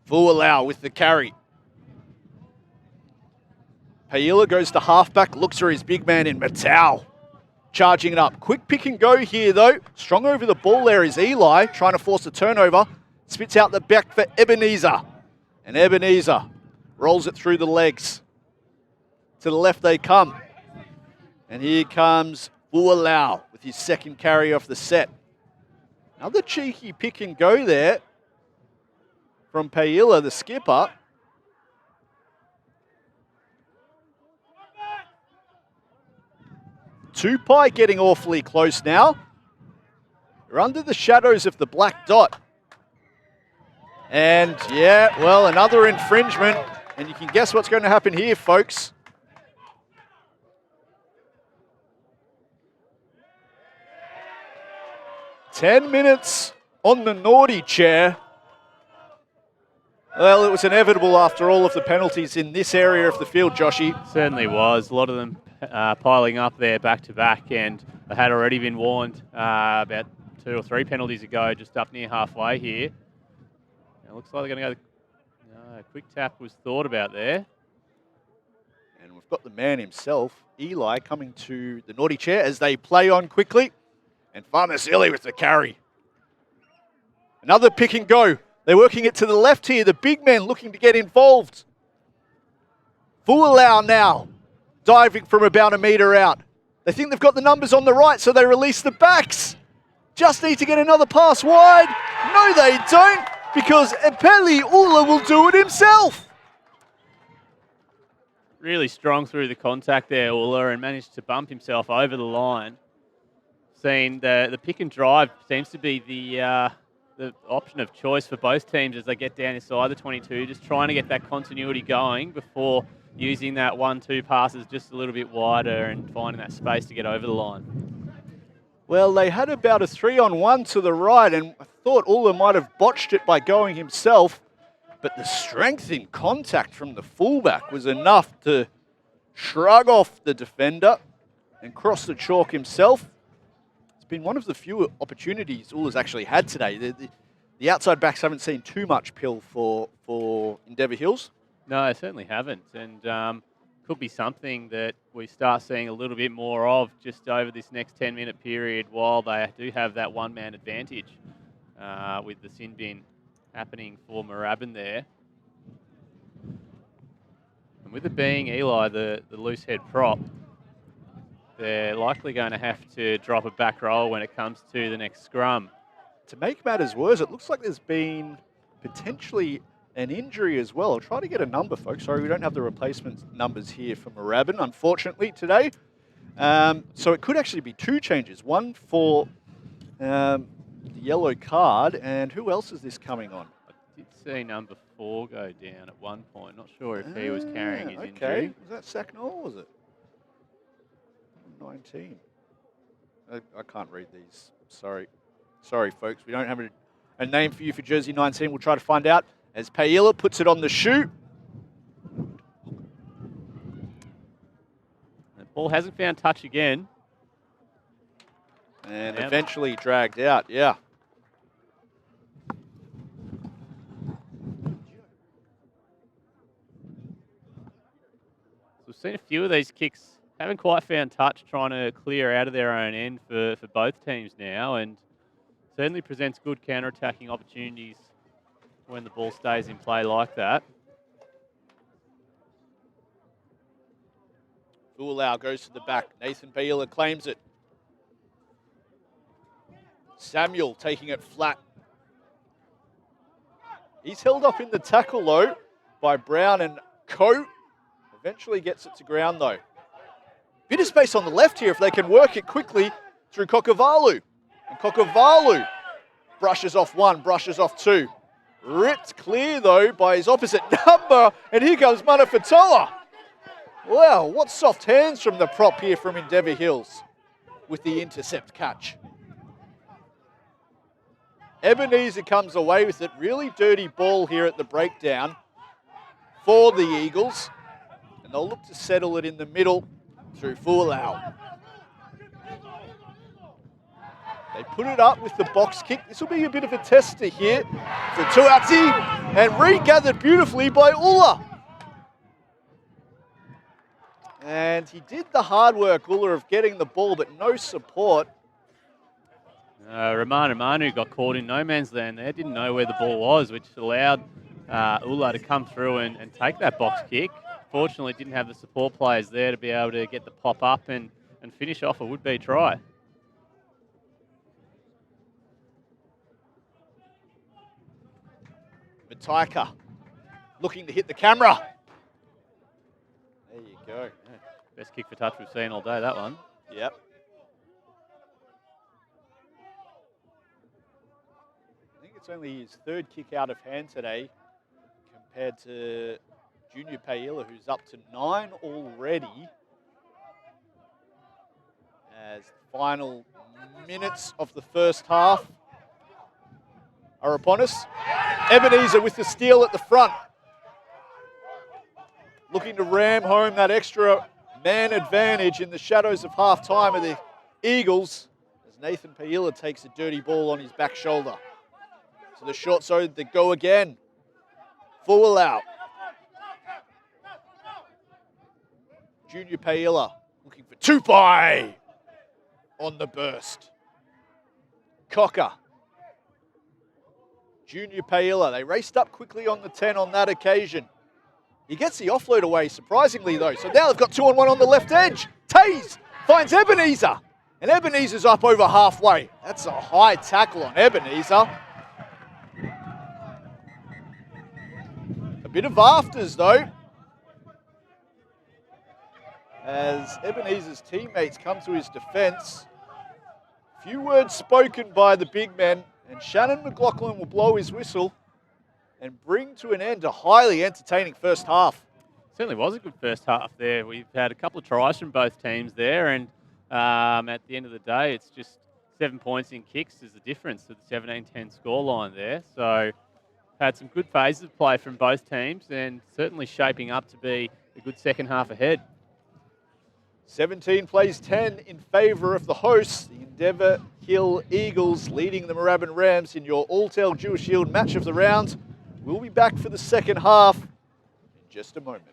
Fu'ulau with the carry. Paila goes to halfback, looks for his big man in Matau. Charging it up. Quick pick and go here, though. Strong over the ball there is Eli, trying to force a turnover. Spits out the back for Ebenezer. And Ebenezer rolls it through the legs. To the left they come. And here comes Fu'ulau with his second carry off the set. Another cheeky pick and go there from Paila, the skipper. Tupai getting awfully close now. You're under the shadows of the black dot. And yeah, well, another infringement. And you can guess what's going to happen here, folks. "10 minutes on the naughty chair." Well, it was inevitable after all of the penalties in this area of the field, Joshy. Certainly was. A lot of them piling up there back to back, and they had already been warned about 2 or 3 penalties ago, just up near halfway here. It looks like they're going to go. A quick tap was thought about there. And we've got the man himself, Eli, coming to the naughty chair as they play on quickly. And Farmasili with the carry. Another pick and go. They're working it to the left here. The big men looking to get involved. Fualau now diving from about a metre out. They think they've got the numbers on the right, so they release the backs. Just need to get another pass wide. No, they don't, because Epeli Ula will do it himself. Really strong through the contact there, Ula, and managed to bump himself over the line. Seeing the pick and drive seems to be the option of choice for both teams as they get down inside the 22, just trying to get that continuity going before using that 1-2 passes just a little bit wider and finding that space to get over the line. Well, they had about a 3-on-1 to the right, and I thought Ula might have botched it by going himself, but the strength in contact from the fullback was enough to shrug off the defender and cross the chalk himself. It's been one of the few opportunities Ula's actually had today. The outside backs haven't seen too much pill for Endeavour Hills. No, I certainly haven't, and could be something that we start seeing a little bit more of just over this next 10-minute period while they do have that one-man advantage with the sin bin happening for Moorabbin there. And with it being Eli, the loose head prop, they're likely going to have to drop a back roll when it comes to the next scrum. To make matters worse, it looks like there's been potentially an injury as well. I'll try to get a number, folks. Sorry, we don't have the replacement numbers here for Moorabbin, unfortunately, today. So it could actually be 2 changes. One for the yellow card, and who else is this coming on? I did see number 4 go down at one point. Not sure if he was carrying his injury. Okay, was that Sacknall, was it? 19. I can't read these. Sorry, folks. We don't have a name for you for jersey 19. We'll try to find out as Paila puts it on the shoe. The ball hasn't found touch again. And eventually dragged out, yeah. So we've seen a few of these kicks haven't quite found touch, trying to clear out of their own end for both teams now, and certainly presents good counter-attacking opportunities when the ball stays in play like that. Fualau goes to the back. Nathan Baila claims it. Samuel taking it flat. He's held up in the tackle, though, by Brown and Co. Eventually gets it to ground, though. Bit of space on the left here if they can work it quickly through Kokavalu. And Kokavalu brushes off 1, brushes off 2. Ripped clear, though, by his opposite number. And here comes Manafatoa. Wow, what soft hands from the prop here from Endeavour Hills with the intercept catch. Ebenezer comes away with it. Really dirty ball here at the breakdown for the Eagles. And they'll look to settle it in the middle through Fualau. They put it up with the box kick. This will be a bit of a tester here for Tuati, and regathered beautifully by Ula. And he did the hard work, Ula, of getting the ball, but no support. Romano Manu got caught in no man's land there, didn't know where the ball was, which allowed Ula to come through and take that box kick. Fortunately, didn't have the support players there to be able to get the pop up and finish off a would-be try. Mataika looking to hit the camera. There you go. Yeah, best kick for touch we've seen all day, that one. Yep. it's only his third kick out of hand today compared to Junior Paella, who's up to 9 already. As the final minutes of the first half are upon us. Ebenezer with the steal at the front. Looking to ram home that extra man advantage in the shadows of half-time of the Eagles as Nathan Paella takes a dirty ball on his back shoulder. To the short side, they go again. Full out. Junior Paella looking for Tupai on the burst. Cocker. Junior Paella, they raced up quickly on the 10 on that occasion. He gets the offload away, surprisingly, though. So now they've got 2-on-1 on the left edge. Taze finds Ebenezer. And Ebenezer's up over halfway. That's a high tackle on Ebenezer. A bit of afters, though, as Ebenezer's teammates come to his defense. Few words spoken by the big men, and Shannon McLaughlin will blow his whistle and bring to an end a highly entertaining first half. Certainly was a good first half there. We've had a couple of tries from both teams there, and at the end of the day, it's just 7 points in kicks is the difference to the 17-10 scoreline there. So had some good phases of play from both teams and certainly shaping up to be a good second half ahead. 17 plays 10 in favour of the hosts, the Endeavour Hill Eagles, leading the Moorabbin Rams in your Alltel Jewish Shield match of the round. We'll be back for the second half in just a moment.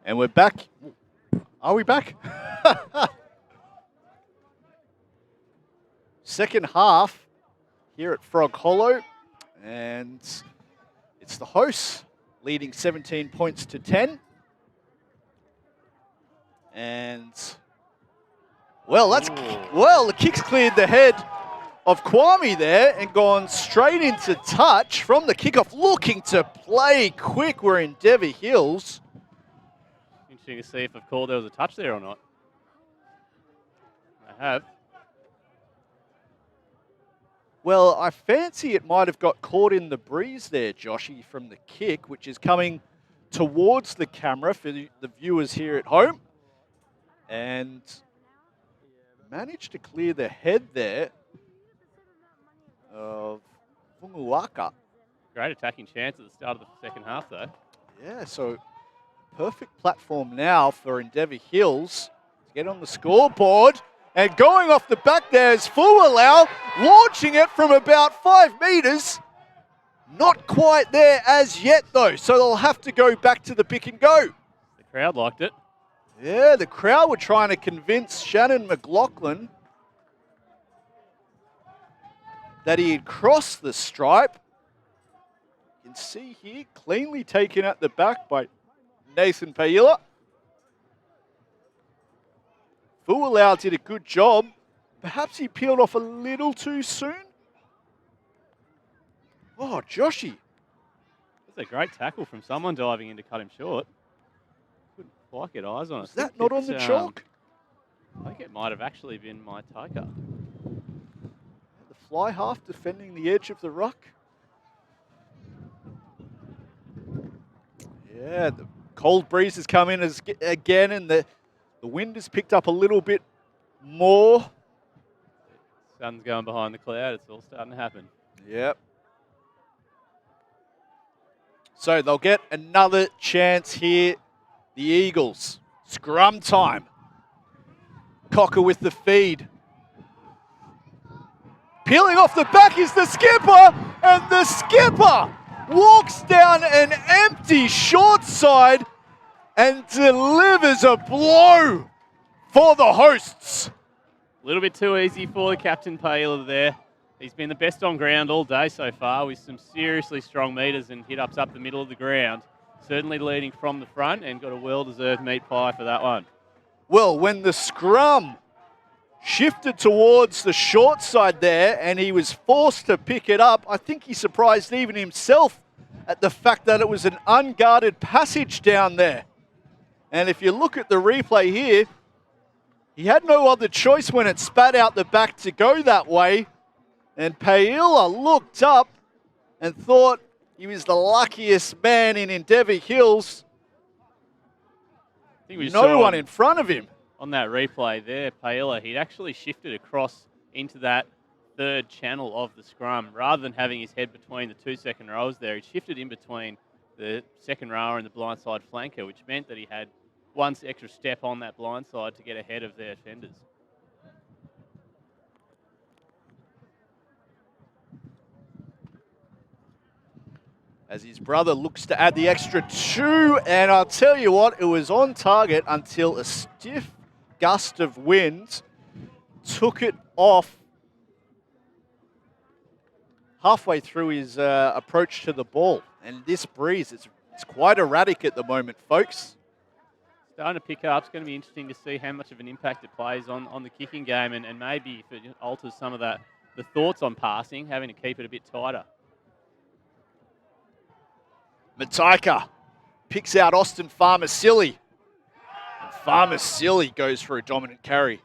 And we're back. Are we back? Second half here at Frog Hollow. And it's the hosts leading 17 points to 10. And, well, the kick's cleared the head of Kwame there and gone straight into touch from the kickoff, looking to play quick. We're in Endeavour Hills. Interesting to see if I've called there was a touch there or not. I have. Well, I fancy it might have got caught in the breeze there, Joshy, from the kick, which is coming towards the camera for the viewers here at home. And managed to clear the head there of Funguaka. Great attacking chance at the start of the second half, though. Yeah, so perfect platform now for Endeavour Hills to get on the scoreboard. And going off the back there is Fualau, launching it from about 5 metres. Not quite there as yet, though, so they'll have to go back to the pick and go. The crowd liked it. Yeah, the crowd were trying to convince Shannon McLaughlin that he had crossed the stripe. You can see here, cleanly taken at the back by Nathan Paila. Fualau did a good job. Perhaps he peeled off a little too soon. Oh, Joshy. That's a great tackle from someone diving in to cut him short. Couldn't quite get eyes on it. Is that not on the chalk? I think it might have actually been my Taika. The fly half defending the edge of the ruck. Yeah, the cold breeze has come in again, and the wind has picked up a little bit more. Sun's going behind the cloud. It's all starting to happen. Yep. So they'll get another chance here. The Eagles. Scrum time. Cocker with the feed. Peeling off the back is the skipper, and the skipper walks down an empty short side and delivers a blow for the hosts. A little bit too easy for the captain Paila there. He's been the best on ground all day so far with some seriously strong meters and hit-ups up the middle of the ground. Certainly leading from the front and got a well-deserved meat pie for that one. Well, when the scrum shifted towards the short side there and he was forced to pick it up, I think he surprised even himself at the fact that it was an unguarded passage down there. And if you look at the replay here, he had no other choice when it spat out the back to go that way. And Paila looked up and thought he was the luckiest man in Endeavour Hills. I think we no one in front of him. On that replay there, Paila, he'd actually shifted across into that third channel of the scrum. Rather than having his head between the 2 second rows there, he shifted in between the second rower and the blindside flanker, which meant that he had one extra step on that blindside to get ahead of their defenders. As his brother looks to add the extra 2, and I'll tell you what, it was on target until a stiff gust of wind took it off halfway through his approach to the ball. And this breeze, it's quite erratic at the moment, folks. Starting to pick up. It's going to be interesting to see how much of an impact it plays on the kicking game and maybe if it alters some of the thoughts on passing, having to keep it a bit tighter. Mataika picks out Austin Farmer-Silly. And Farmer-Silly goes for a dominant carry.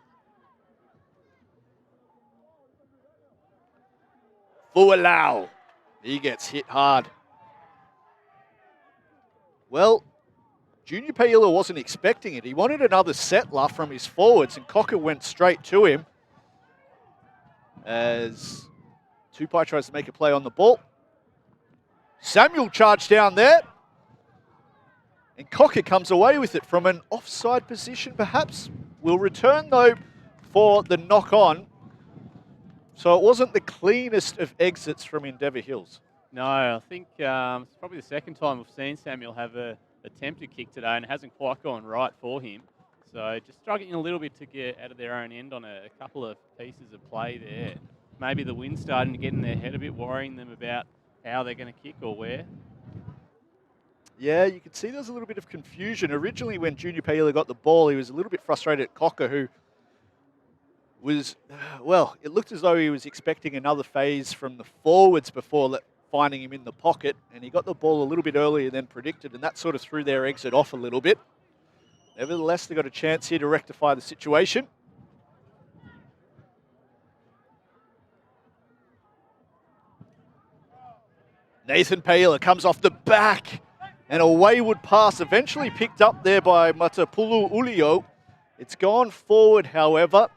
Fualau. He gets hit hard. Well, Junior Paila wasn't expecting it. He wanted another settler from his forwards, and Cocker went straight to him as Tupai tries to make a play on the ball. Samuel charged down there, and Cocker comes away with it from an offside position, perhaps. Will return, though, for the knock-on. So it wasn't the cleanest of exits from Endeavour Hills. No, I think it's probably the second time we've seen Samuel have a attempt to kick today and it hasn't quite gone right for him. So just struggling a little bit to get out of their own end on a couple of pieces of play there. Maybe the wind's starting to get in their head a bit, worrying them about how they're going to kick or where. Yeah, you could see there's a little bit of confusion. Originally, when Junior Paila got the ball, he was a little bit frustrated at Cocker, who was, well, it looked as though he was expecting another phase from the forwards before finding him in the pocket, and he got the ball a little bit earlier than predicted, and that sort of threw their exit off a little bit. Nevertheless, they got a chance here to rectify the situation. Nathan Paila comes off the back, and a wayward pass eventually picked up there by Matapulu Ulio. It's gone forward, however.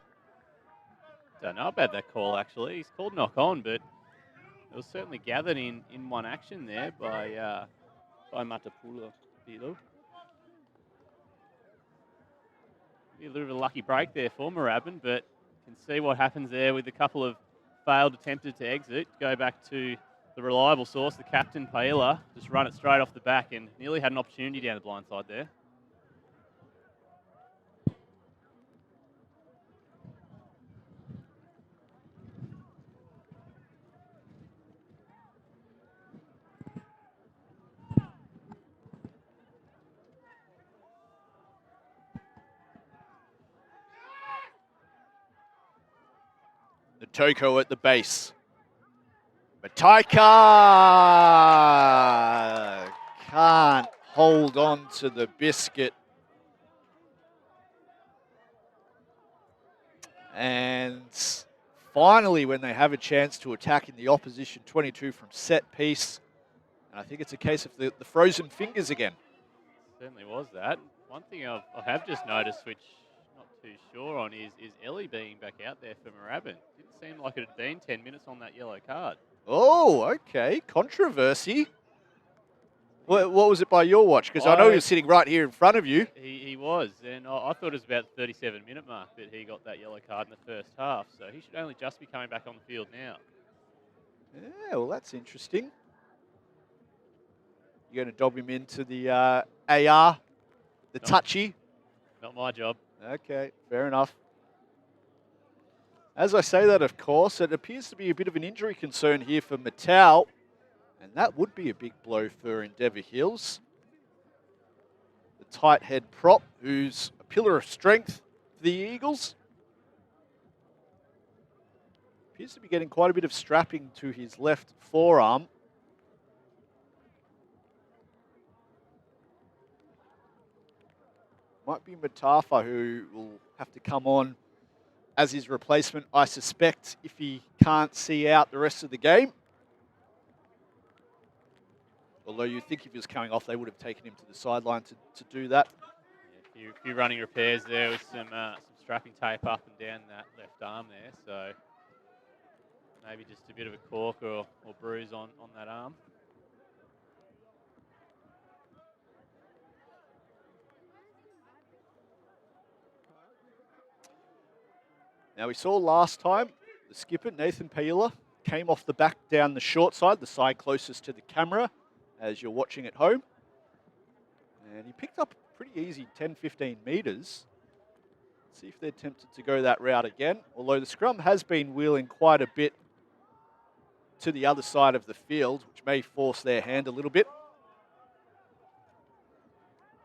Don't know about that call, actually. He's called knock on, but it was certainly gathered in one action there by Matapulu Ulio. Be a little bit of a lucky break there for Moorabbin, but can see what happens there with a couple of failed attempted to exit. Go back to the reliable source, the captain, Paila, just run it straight off the back and nearly had an opportunity down the blind side there. The Toko at the base. Mataika can't hold on to the biscuit. And finally, when they have a chance to attack in the opposition 22 from set piece, and I think it's a case of the frozen fingers again. Certainly was that. One thing I have just noticed, which I'm not too sure on, is Ellie being back out there for Moorabbin. Didn't seem like it had been 10 minutes on that yellow card. Oh, okay. Controversy. What was it by your watch? Because I know he was sitting right here in front of you. He was, and I thought it was about the 37-minute mark that he got that yellow card in the first half, so he should only just be coming back on the field now. Yeah, well, that's interesting. You're going to dob him into the AR, the touchy? Not my job. Okay, fair enough. As I say that, of course, it appears to be a bit of an injury concern here for Matau, and that would be a big blow for Endeavour Hills. The tight head prop, who's a pillar of strength for the Eagles. Appears to be getting quite a bit of strapping to his left forearm. Might be Matafa who will have to come on as his replacement, I suspect, if he can't see out the rest of the game. Although you think if he was coming off, they would have taken him to the sideline to do that. Yeah, a few running repairs there with some strapping tape up and down that left arm there. So maybe just a bit of a cork or bruise on that arm. Now, we saw last time the skipper, Nathan Paila, came off the back down the short side, the side closest to the camera, as you're watching at home. And he picked up pretty easy 10, 15 metres. See if they're tempted to go that route again. Although the scrum has been wheeling quite a bit to the other side of the field, which may force their hand a little bit.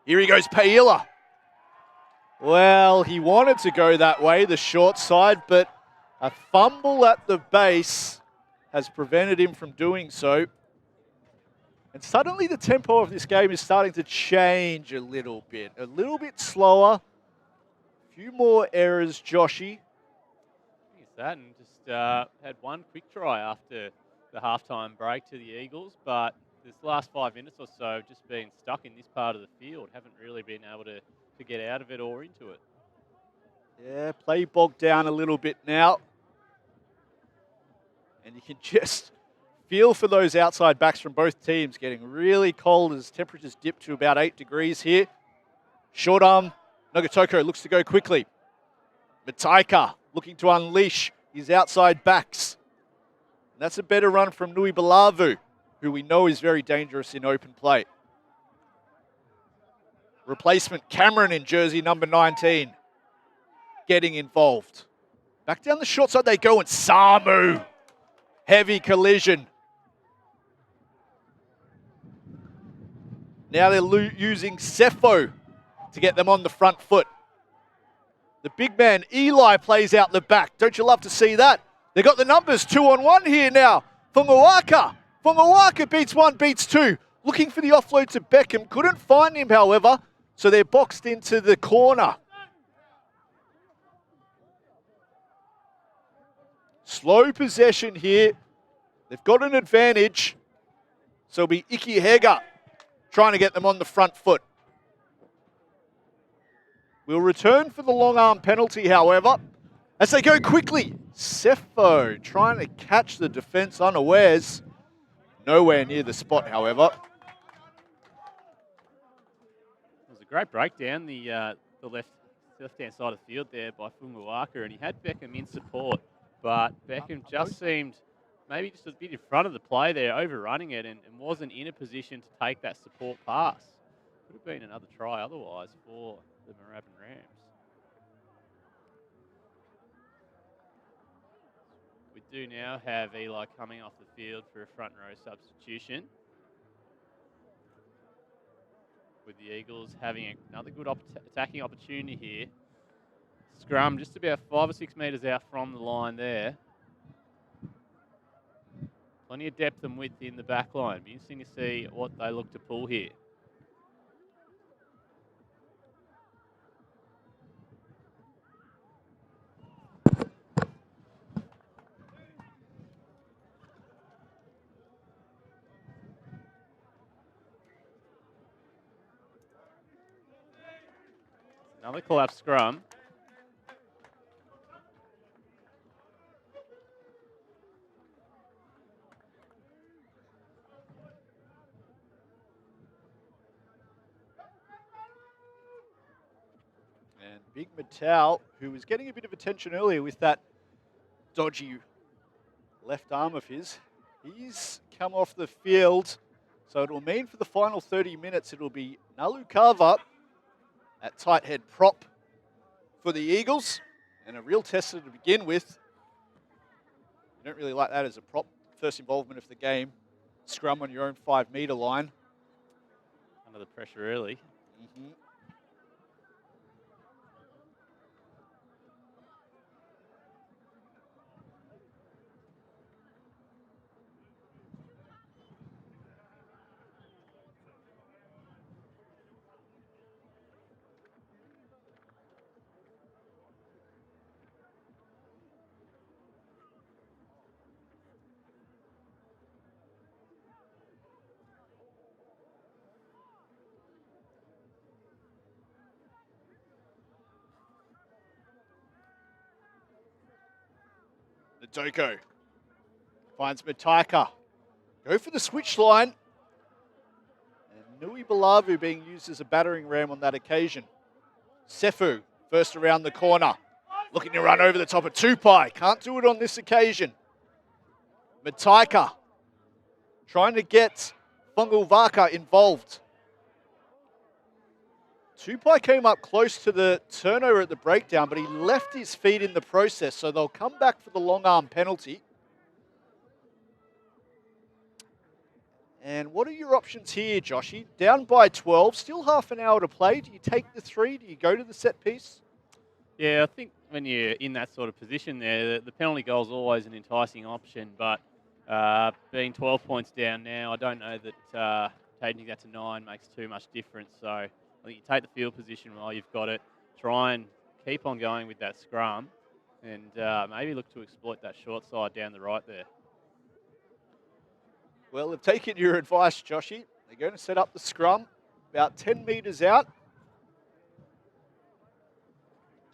Here he goes, Paila. Well, he wanted to go that way, the short side, but a fumble at the base has prevented him from doing so. And suddenly the tempo of this game is starting to change a little bit slower. A few more errors, Joshy. I think it's that, and just had one quick try after the halftime break to the Eagles, but this last 5 minutes or so have just been stuck in this part of the field. Haven't really been able to get out of it or into it. Yeah, play bogged down a little bit now. And you can just feel for those outside backs from both teams getting really cold as temperatures dip to about 8 degrees here. Short arm, Nagatoko looks to go quickly. Mataika looking to unleash his outside backs. And that's a better run from Nui Balavu, who we know is very dangerous in open play. Replacement Cameron in jersey number 19 getting involved. Back down the short side they go, and Samu. Heavy collision. Now they're using Sefo to get them on the front foot. The big man, Eli, plays out the back. Don't you love to see that? They got the numbers 2-on-1 here now. Funguaka. Funguaka beats one, beats two. Looking for the offload to Beckham. Couldn't find him, however. So they're boxed into the corner. Slow possession here. They've got an advantage. So it'll be Iki Hega trying to get them on the front foot. We'll return for the long arm penalty, however, as they go quickly. Sefo trying to catch the defence unawares. Nowhere near the spot, however. It was a great breakdown, the left-hand side of the field there by Funguaka, and he had Beckham in support, but Beckham just seemed maybe just a bit in front of the play there, overrunning it, and wasn't in a position to take that support pass. Could have been another try otherwise for the Moorabbin Rams. We do now have Eli coming off the field for a front row substitution, with the Eagles having another good attacking opportunity here. Scrum just about 5 or 6 metres out from the line there. Plenty of depth and width in the back line. Be interesting to see what they look to pull here. Another collapsed scrum. And Big Mattel, who was getting a bit of attention earlier with that dodgy left arm of his, he's come off the field. So it will mean for the final 30 minutes, it will be Nalukava at tight head prop for the Eagles. And a real tester to begin with. You don't really like that as a prop. First involvement of the game. Scrum on your own 5 metre line. Under the pressure early. Mm-hmm. Doko finds Mataika. Go for the switch line. And Nui Balavu being used as a battering ram on that occasion. Sefu first around the corner. Looking to run over the top of Tupai. Can't do it on this occasion. Mataika trying to get Fungulvaka involved. Tupai came up close to the turnover at the breakdown, but he left his feet in the process, so they'll come back for the long arm penalty. And what are your options here, Joshy? Down by 12, still half an hour to play. Do you take the 3? Do you go to the set piece? Yeah, I think when you're in that sort of position there, the penalty goal is always an enticing option, but being 12 points down now, I don't know that taking that to 9 makes too much difference. So I think you take the field position while you've got it, try and keep on going with that scrum, and maybe look to exploit that short side down the right there. Well, they've taken your advice, Joshy. They're going to set up the scrum about 10 metres out.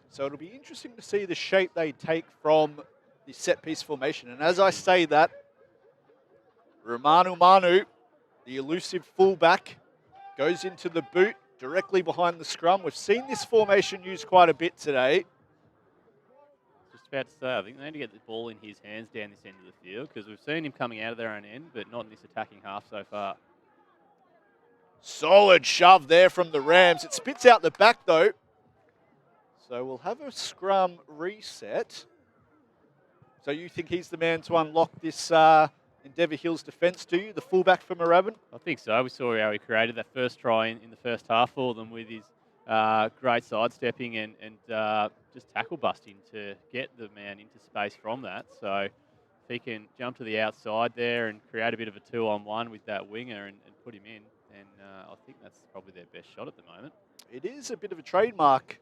So it'll be interesting to see the shape they take from the set-piece formation. And as I say that, Romanu Manu, the elusive fullback, goes into the boot directly behind the scrum. We've seen this formation used quite a bit today. Just about to say, I think they need to get the ball in his hands down this end of the field, because we've seen him coming out of their own end, but not in this attacking half so far. Solid shove there from the Rams. It spits out the back though. So we'll have a scrum reset. So you think he's the man to unlock this Endeavour Hills defence, do you? The fullback for Moorabbin? I think so. We saw how he created that first try in the first half for them with his great sidestepping and just tackle busting to get the man into space from that. So if he can jump to the outside there and create a bit of a 2-on-1 with that winger and put him in, then I think that's probably their best shot at the moment. It is a bit of a trademark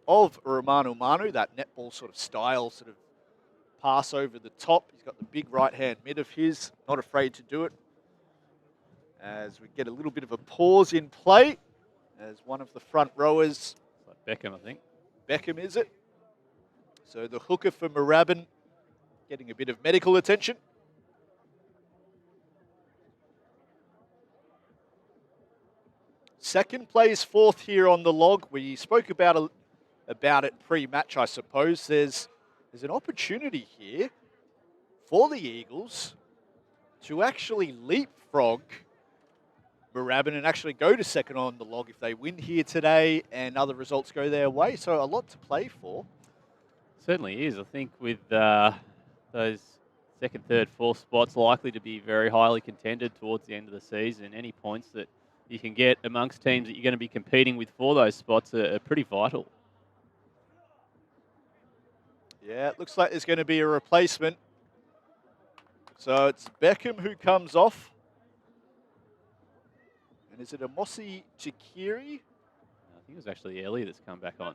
of Romano Manu, that netball sort of style, sort of pass over the top. He's got the big right-hand mid of his, not afraid to do it. As we get a little bit of a pause in play, as one of the front rowers. It's like Beckham, I think. Beckham, is it? So the hooker for Moorabbin getting a bit of medical attention. Second plays fourth here on the log. We spoke about it pre-match, I suppose. There's an opportunity here for the Eagles to actually leapfrog Moorabbin and actually go to second on the log if they win here today and other results go their way. So a lot to play for. Certainly is. I think with those second, third, fourth spots likely to be very highly contended towards the end of the season, any points that you can get amongst teams that you're going to be competing with for those spots are pretty vital. Yeah, it looks like there's going to be a replacement. So it's Beckham who comes off. And is it Amosi Chikiri? I think it was actually Ellie that's come back on.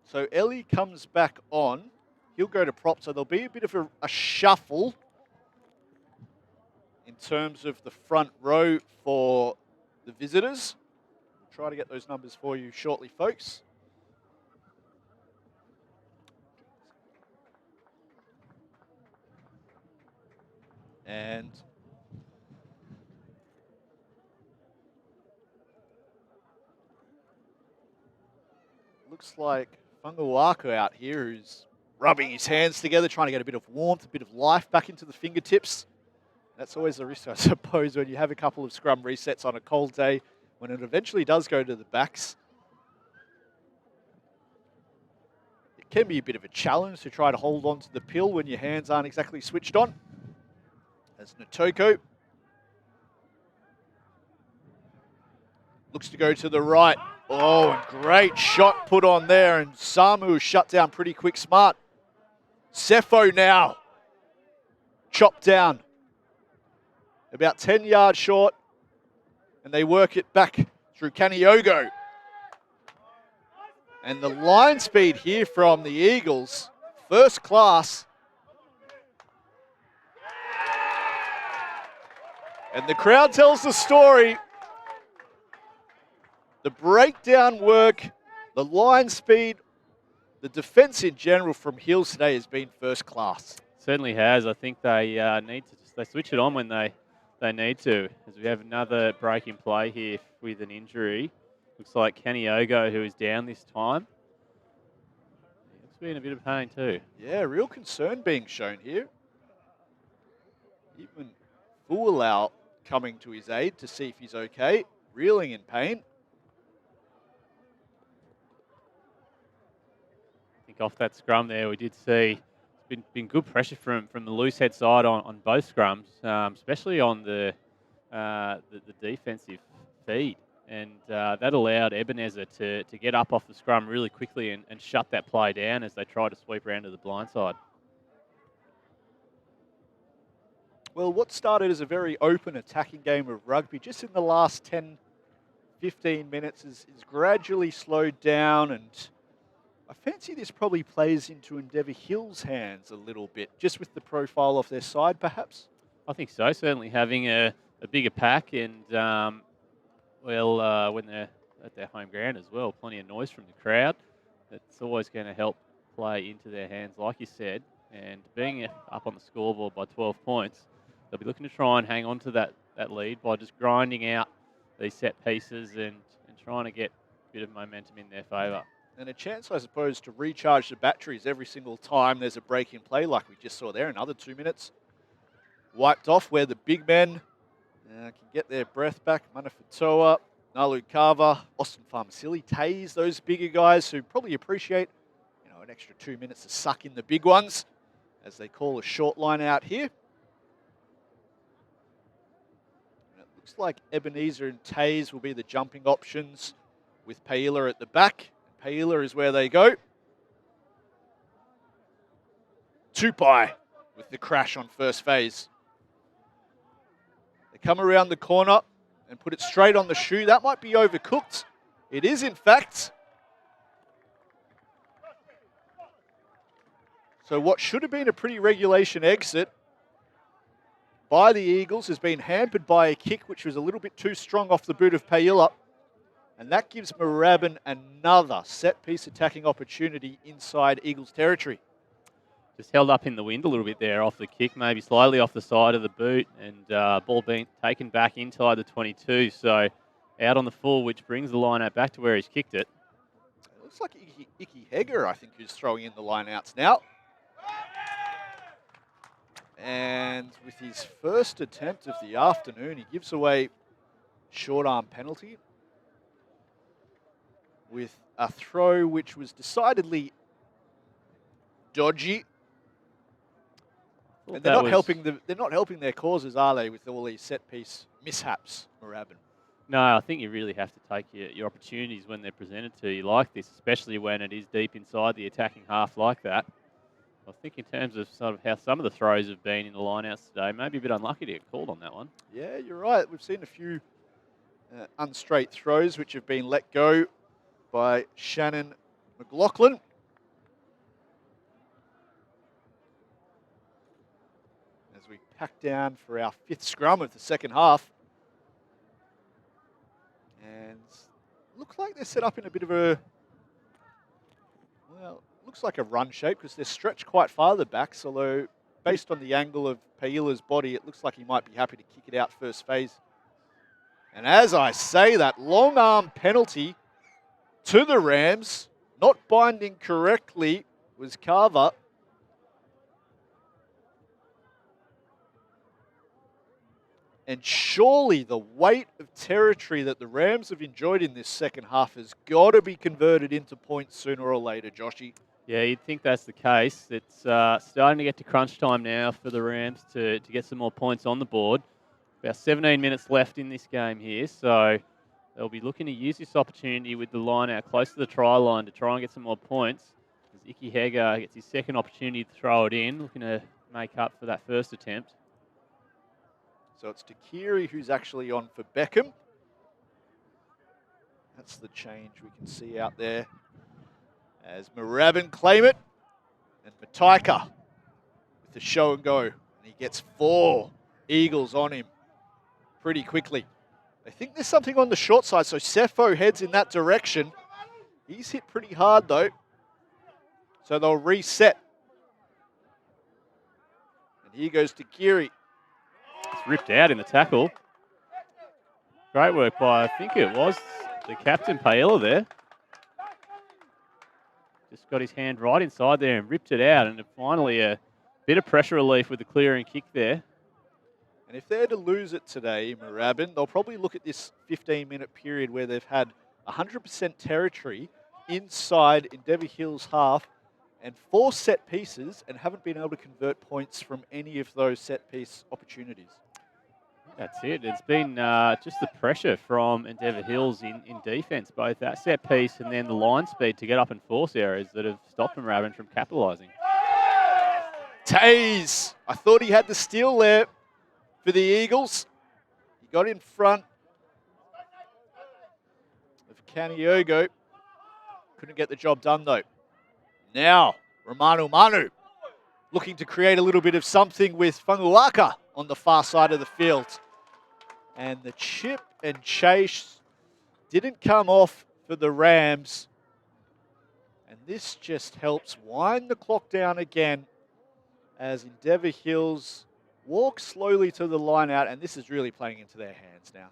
So Ellie comes back on. He'll go to prop, so there'll be a bit of a shuffle in terms of the front row for the visitors. We'll try to get those numbers for you shortly, folks. And looks like Fungawaku out here who's rubbing his hands together, trying to get a bit of warmth, a bit of life back into the fingertips. That's always the risk, I suppose, when you have a couple of scrum resets on a cold day, when it eventually does go to the backs. It can be a bit of a challenge to try to hold on to the pill when your hands aren't exactly switched on. As Natoko looks to go to the right. Oh, and great shot put on there, and Samu shut down pretty quick, smart. Sefo now chopped down about 10 yards short, and they work it back through Kaniogo. And the line speed here from the Eagles, first class. And the crowd tells the story. The breakdown work, the line speed, the defence in general from Hills today has been first class. Certainly has. I think they need to they switch it on when they need to. As we have another break in play here with an injury. Looks like Kaniogo, who is down this time. It's been a bit of pain too. Yeah, real concern being shown here. Even Fualau coming to his aid to see if he's okay, reeling in pain. I think off that scrum there, we did see it's been good pressure from the loose head side on both scrums, especially on the defensive feed. And that allowed Ebenezer to get up off the scrum really quickly and shut that play down as they tried to sweep around to the blind side. Well, what started as a very open attacking game of rugby, just in the last 10, 15 minutes is gradually slowed down, and I fancy this probably plays into Endeavour Hills' hands a little bit, just with the profile of their side, perhaps? I think so. Certainly having a bigger pack and, when they're at their home ground as well, plenty of noise from the crowd. It's always going to help play into their hands, like you said. And being up on the scoreboard by 12 points, they'll be looking to try and hang on to that lead by just grinding out these set pieces and trying to get a bit of momentum in their favour. And a chance, I suppose, to recharge the batteries every single time there's a break in play like we just saw there. Another 2 minutes wiped off where the big men Can get their breath back. Manafatoa, Nalu Kava, Austin Farmasili, Taze, those bigger guys who probably appreciate, an extra 2 minutes to suck in the big ones, as they call a short line out here. And it looks like Ebenezer and Taze will be the jumping options with Paila at the back. Paila is where they go. Tupai with the crash on first phase. They come around the corner and put it straight on the shoe. That might be overcooked. It is, in fact. So what should have been a pretty regulation exit by the Eagles has been hampered by a kick which was a little bit too strong off the boot of Paila. And that gives Moorabbin another set-piece attacking opportunity inside Eagles territory. Just held up in the wind a little bit there off the kick, maybe slightly off the side of the boot, and ball being taken back inside the 22. So out on the full, which brings the line out back to where he's kicked it. It looks like Icky Heger, I think, who's throwing in the line-outs now. And with his first attempt of the afternoon, he gives away short arm penalty with a throw which was decidedly dodgy. And they're not helping their causes, are they, with all these set piece mishaps, Moorabbin? No, I think you really have to take your opportunities when they're presented to you like this, especially when it is deep inside the attacking half like that. I think in terms of sort of how some of the throws have been in the lineouts today, maybe a bit unlucky to get called on that one. Yeah, you're right. We've seen a few unstraight throws which have been let go by Shannon McLaughlin. As we pack down for our 5th scrum of the second half. And looks like they're set up in a bit of a, well, looks like a run shape because they're stretched quite farther back. So although based on the angle of Paila's body, it looks like he might be happy to kick it out first phase. And as I say, that long arm penalty to the Rams, not binding correctly, was Carver. And surely the weight of territory that the Rams have enjoyed in this second half has got to be converted into points sooner or later, Joshy. Yeah, you'd think that's the case. It's starting to get to crunch time now for the Rams to get some more points on the board. About 17 minutes left in this game here, so they'll be looking to use this opportunity with the line out close to the try line to try and get some more points. As Icky Heger gets his second opportunity to throw it in, looking to make up for that first attempt. So it's Takiri who's actually on for Beckham. That's the change we can see out there. As Moorabbin claim it, and Mataika with the show and go. And he gets 4 Eagles on him pretty quickly. I think there's something on the short side, so Sefo heads in that direction. He's hit pretty hard though. So they'll reset. And here goes Takiri. It's ripped out in the tackle. Great work by, I think it was the captain, Paella there. Just got his hand right inside there and ripped it out. And finally a bit of pressure relief with the clearing kick there. And if they're to lose it today, Moorabbin, they'll probably look at this 15-minute period where they've had 100% territory inside Endeavour Hills half and 4 set pieces and haven't been able to convert points from any of those set piece opportunities. That's it. It's been just the pressure from Endeavour Hills in defence, both that set piece and then the line speed to get up and force areas that have stopped Moorabbin from capitalising. Taze! I thought he had the steal there for the Eagles. He got in front of Kaniogo. Couldn't get the job done though. Now, Romano Manu looking to create a little bit of something with Fanguaka on the far side of the field. And the chip and chase didn't come off for the Rams. And this just helps wind the clock down again as Endeavour Hills walk slowly to the line out, and this is really playing into their hands now.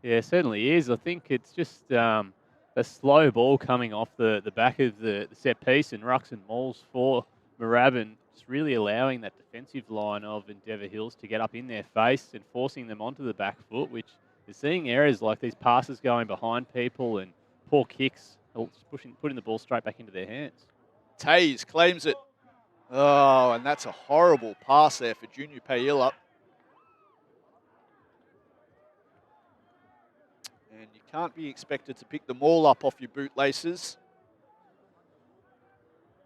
Yeah, it certainly is. I think it's just a slow ball coming off the back of the set piece and rucks and mauls for Moorabbin just really allowing that defensive line of Endeavour Hills to get up in their face and forcing them onto the back foot, which is seeing areas like these passes going behind people and poor kicks, putting the ball straight back into their hands. Taze claims it. Oh, and that's a horrible pass there for Junior Paella. And you can't be expected to pick them all up off your bootlaces.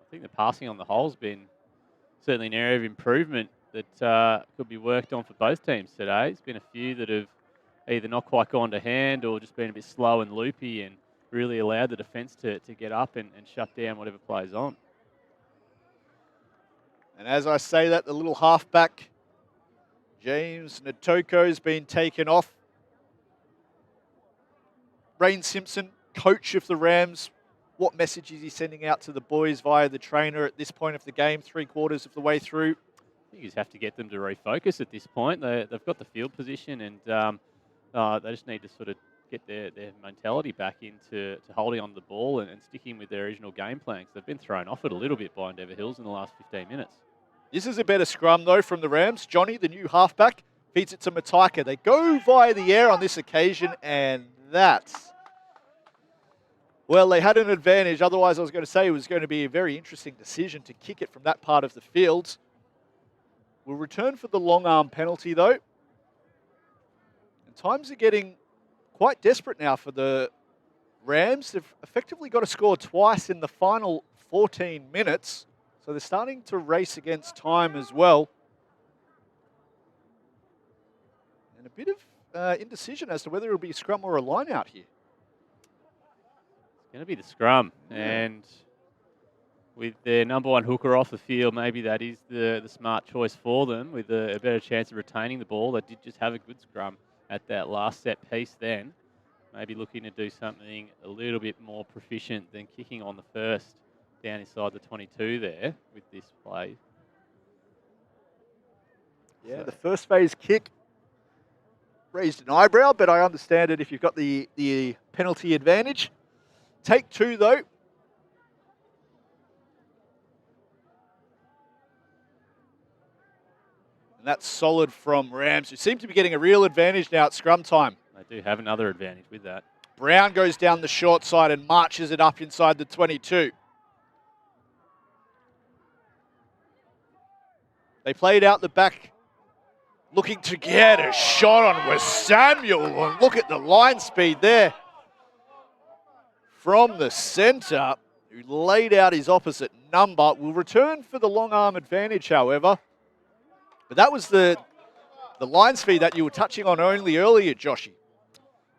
I think the passing on the whole's been certainly an area of improvement that could be worked on for both teams today. There's been a few that have either not quite gone to hand or just been a bit slow and loopy and really allowed the defence to get up and shut down whatever plays on. And as I say that, the little halfback, James Natoko's been taken off. Rain Simpson, coach of the Rams, what message is he sending out to the boys via the trainer at this point of the game, 3/4 of the way through? I think you just have to get them to refocus at this point. They've got the field position and they just need to sort of get their mentality back into holding on to the ball and sticking with their original game plan. They've been thrown off it a little bit by Endeavour Hills in the last 15 minutes. This is a better scrum, though, from the Rams. Johnny, the new halfback, feeds it to Mataika. They go via the air on this occasion, and that's... Well, they had an advantage. Otherwise, I was going to say it was going to be a very interesting decision to kick it from that part of the field. We'll return for the long arm penalty, though. And times are getting quite desperate now for the Rams. They've effectively got to score twice in the final 14 minutes. So they're starting to race against time as well. And a bit of indecision as to whether it'll be a scrum or a line out here. It's going to be the scrum. Yeah. And with their number one hooker off the field, maybe that is the smart choice for them with a better chance of retaining the ball. They did just have a good scrum at that last set piece then. Maybe looking to do something a little bit more proficient than kicking on the first down inside the 22 there with this play. Yeah, So the first phase kick raised an eyebrow, but I understand it if you've got the penalty advantage. Take two, though. And that's solid from Rams, who seem to be getting a real advantage now at scrum time. they do have another advantage with that. Brown goes down the short side and marches it up inside the 22. They played out the back, looking to get a shot on with Samuel. And look at the line speed there from the centre, who laid out his opposite number. Will return for the long arm advantage, however. But that was the line speed that you were touching on only earlier, Joshy.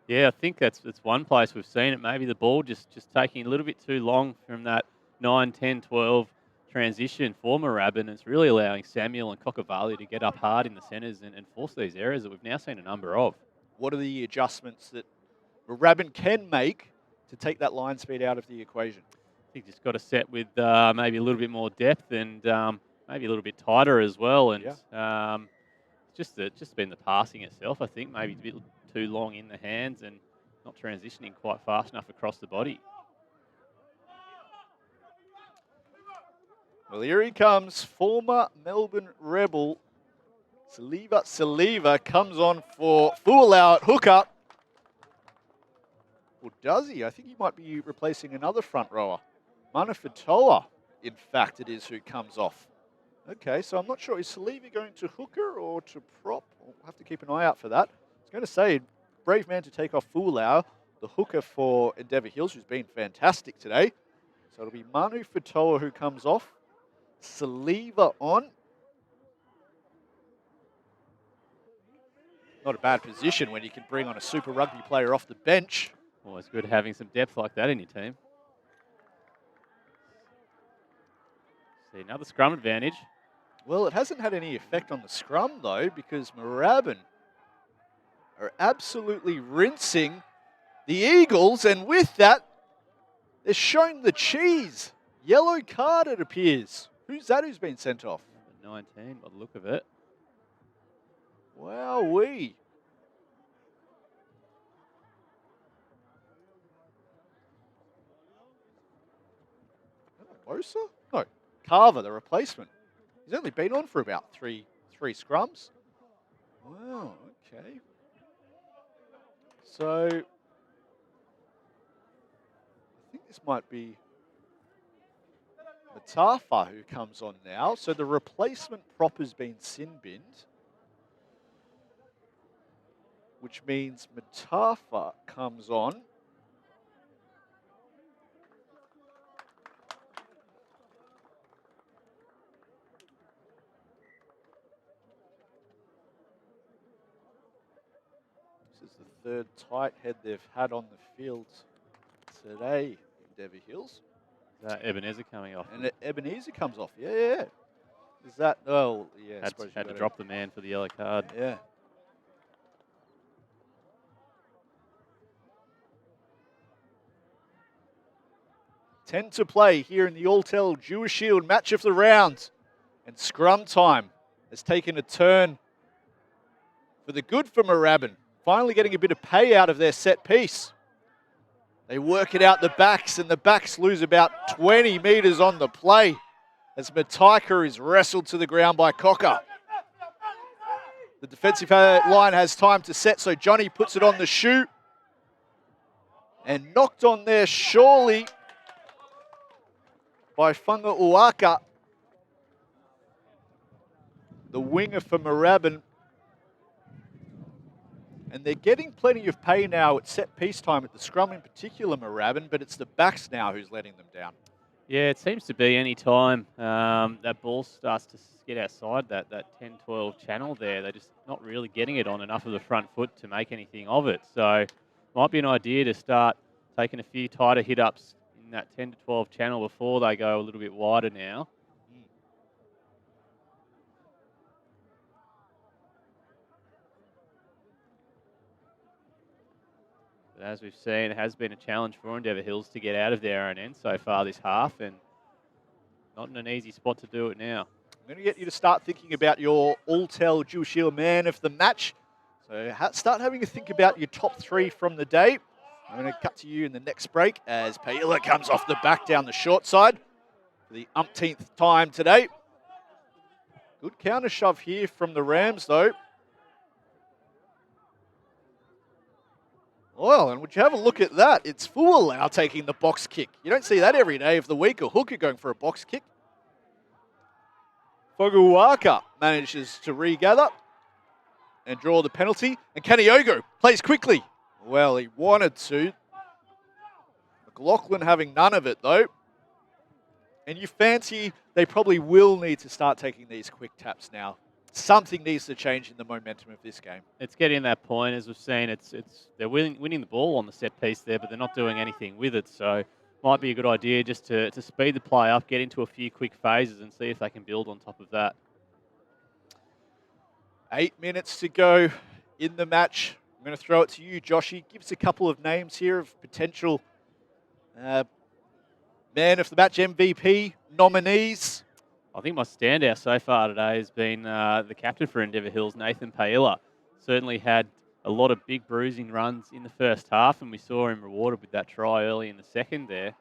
Yeah, I think that's one place we've seen it. Maybe the ball just taking a little bit too long from that 9, 10, 12 transition for Moorabbin. It's really allowing Samuel and Kokavali to get up hard in the centres and force these errors that we've now seen a number of. What are the adjustments that Moorabbin can make to take that line speed out of the equation? I think just got to set with maybe a little bit more depth and maybe a little bit tighter as well. And just been the passing itself, I think. Maybe a bit too long in the hands and not transitioning quite fast enough across the body. Well, here he comes, former Melbourne Rebel. Saliva comes on for Fualau at hooker. Or does he? I think he might be replacing another front rower. Manafatoa, in fact, it is who comes off. Okay, so I'm not sure. Is Saliva going to hooker or to prop? We'll have to keep an eye out for that. I was going to say, brave man to take off Fualau, the hooker for Endeavour Hills, who's been fantastic today. So it'll be Manu Fatoa who comes off. Saliva on. Not a bad position when you can bring on a Super Rugby player off the bench. Always good having some depth like that in your team. See, another scrum advantage. Well, it hasn't had any effect on the scrum, though, because Moorabbin are absolutely rinsing the Eagles, and with that, they're showing the cheese. Yellow card, it appears. Who's that who's been sent off? 19, by the look of it. Wowee. Bosa? No. Carver, the replacement. He's only been on for about three scrums. Wow, okay. So, I think this might be Matafa who comes on now. So the replacement prop has been sin-binned, which means Matafa comes on. This is the third tight head they've had on the field today in Dever Hills. Ebenezer coming off. And Ebenezer comes off. Yeah. Is that? Oh, yeah. Had to drop the man for the yellow card. Yeah. Ten to play here in the Alltel Jewish Shield match of the round. And scrum time has taken a turn for the good for Moorabbin. Finally getting a bit of pay out of their set piece. They work it out the backs, and the backs lose about 20 metres on the play as Mataika is wrestled to the ground by Cocker. The defensive line has time to set, so Johnny puts it on the shoe. And knocked on there surely by Funga Uaka, the winger for Moorabbin. And they're getting plenty of pay now at set piece time at the scrum in particular, Moorabbin, but it's the backs now who's letting them down. Yeah, it seems to be any time that ball starts to get outside that 10-12 channel there, they're just not really getting it on enough of the front foot to make anything of it. So might be an idea to start taking a few tighter hit-ups in that 10-12 channel before they go a little bit wider now. But as we've seen, it has been a challenge for Endeavour Hills to get out of their own end so far this half, and not in an easy spot to do it now. I'm going to get you to start thinking about your Alltel Jewish Shield man of the match. So start having a think about your top three from the day. I'm going to cut to you in the next break as Paila comes off the back down the short side for the umpteenth time today. Good counter shove here from the Rams, though. Well, and would you have a look at that? It's Fualau taking the box kick. You don't see that every day of the week, a hooker going for a box kick. Foguwaka manages to regather and draw the penalty. And Kaniogo plays quickly. Well, he wanted to. McLaughlin having none of it, though. And you fancy they probably will need to start taking these quick taps now. Something needs to change in the momentum of this game. It's getting that point, as we've seen. They're winning the ball on the set piece there, but they're not doing anything with it. So might be a good idea just to speed the play up, get into a few quick phases and see if they can build on top of that. 8 minutes to go in the match. I'm going to throw it to you, Joshy. Give us a couple of names here of potential man of the match MVP nominees. I think my standout so far today has been the captain for Endeavour Hills, Nathan Paella. Certainly had a lot of big bruising runs in the first half, and we saw him rewarded with that try early in the second there.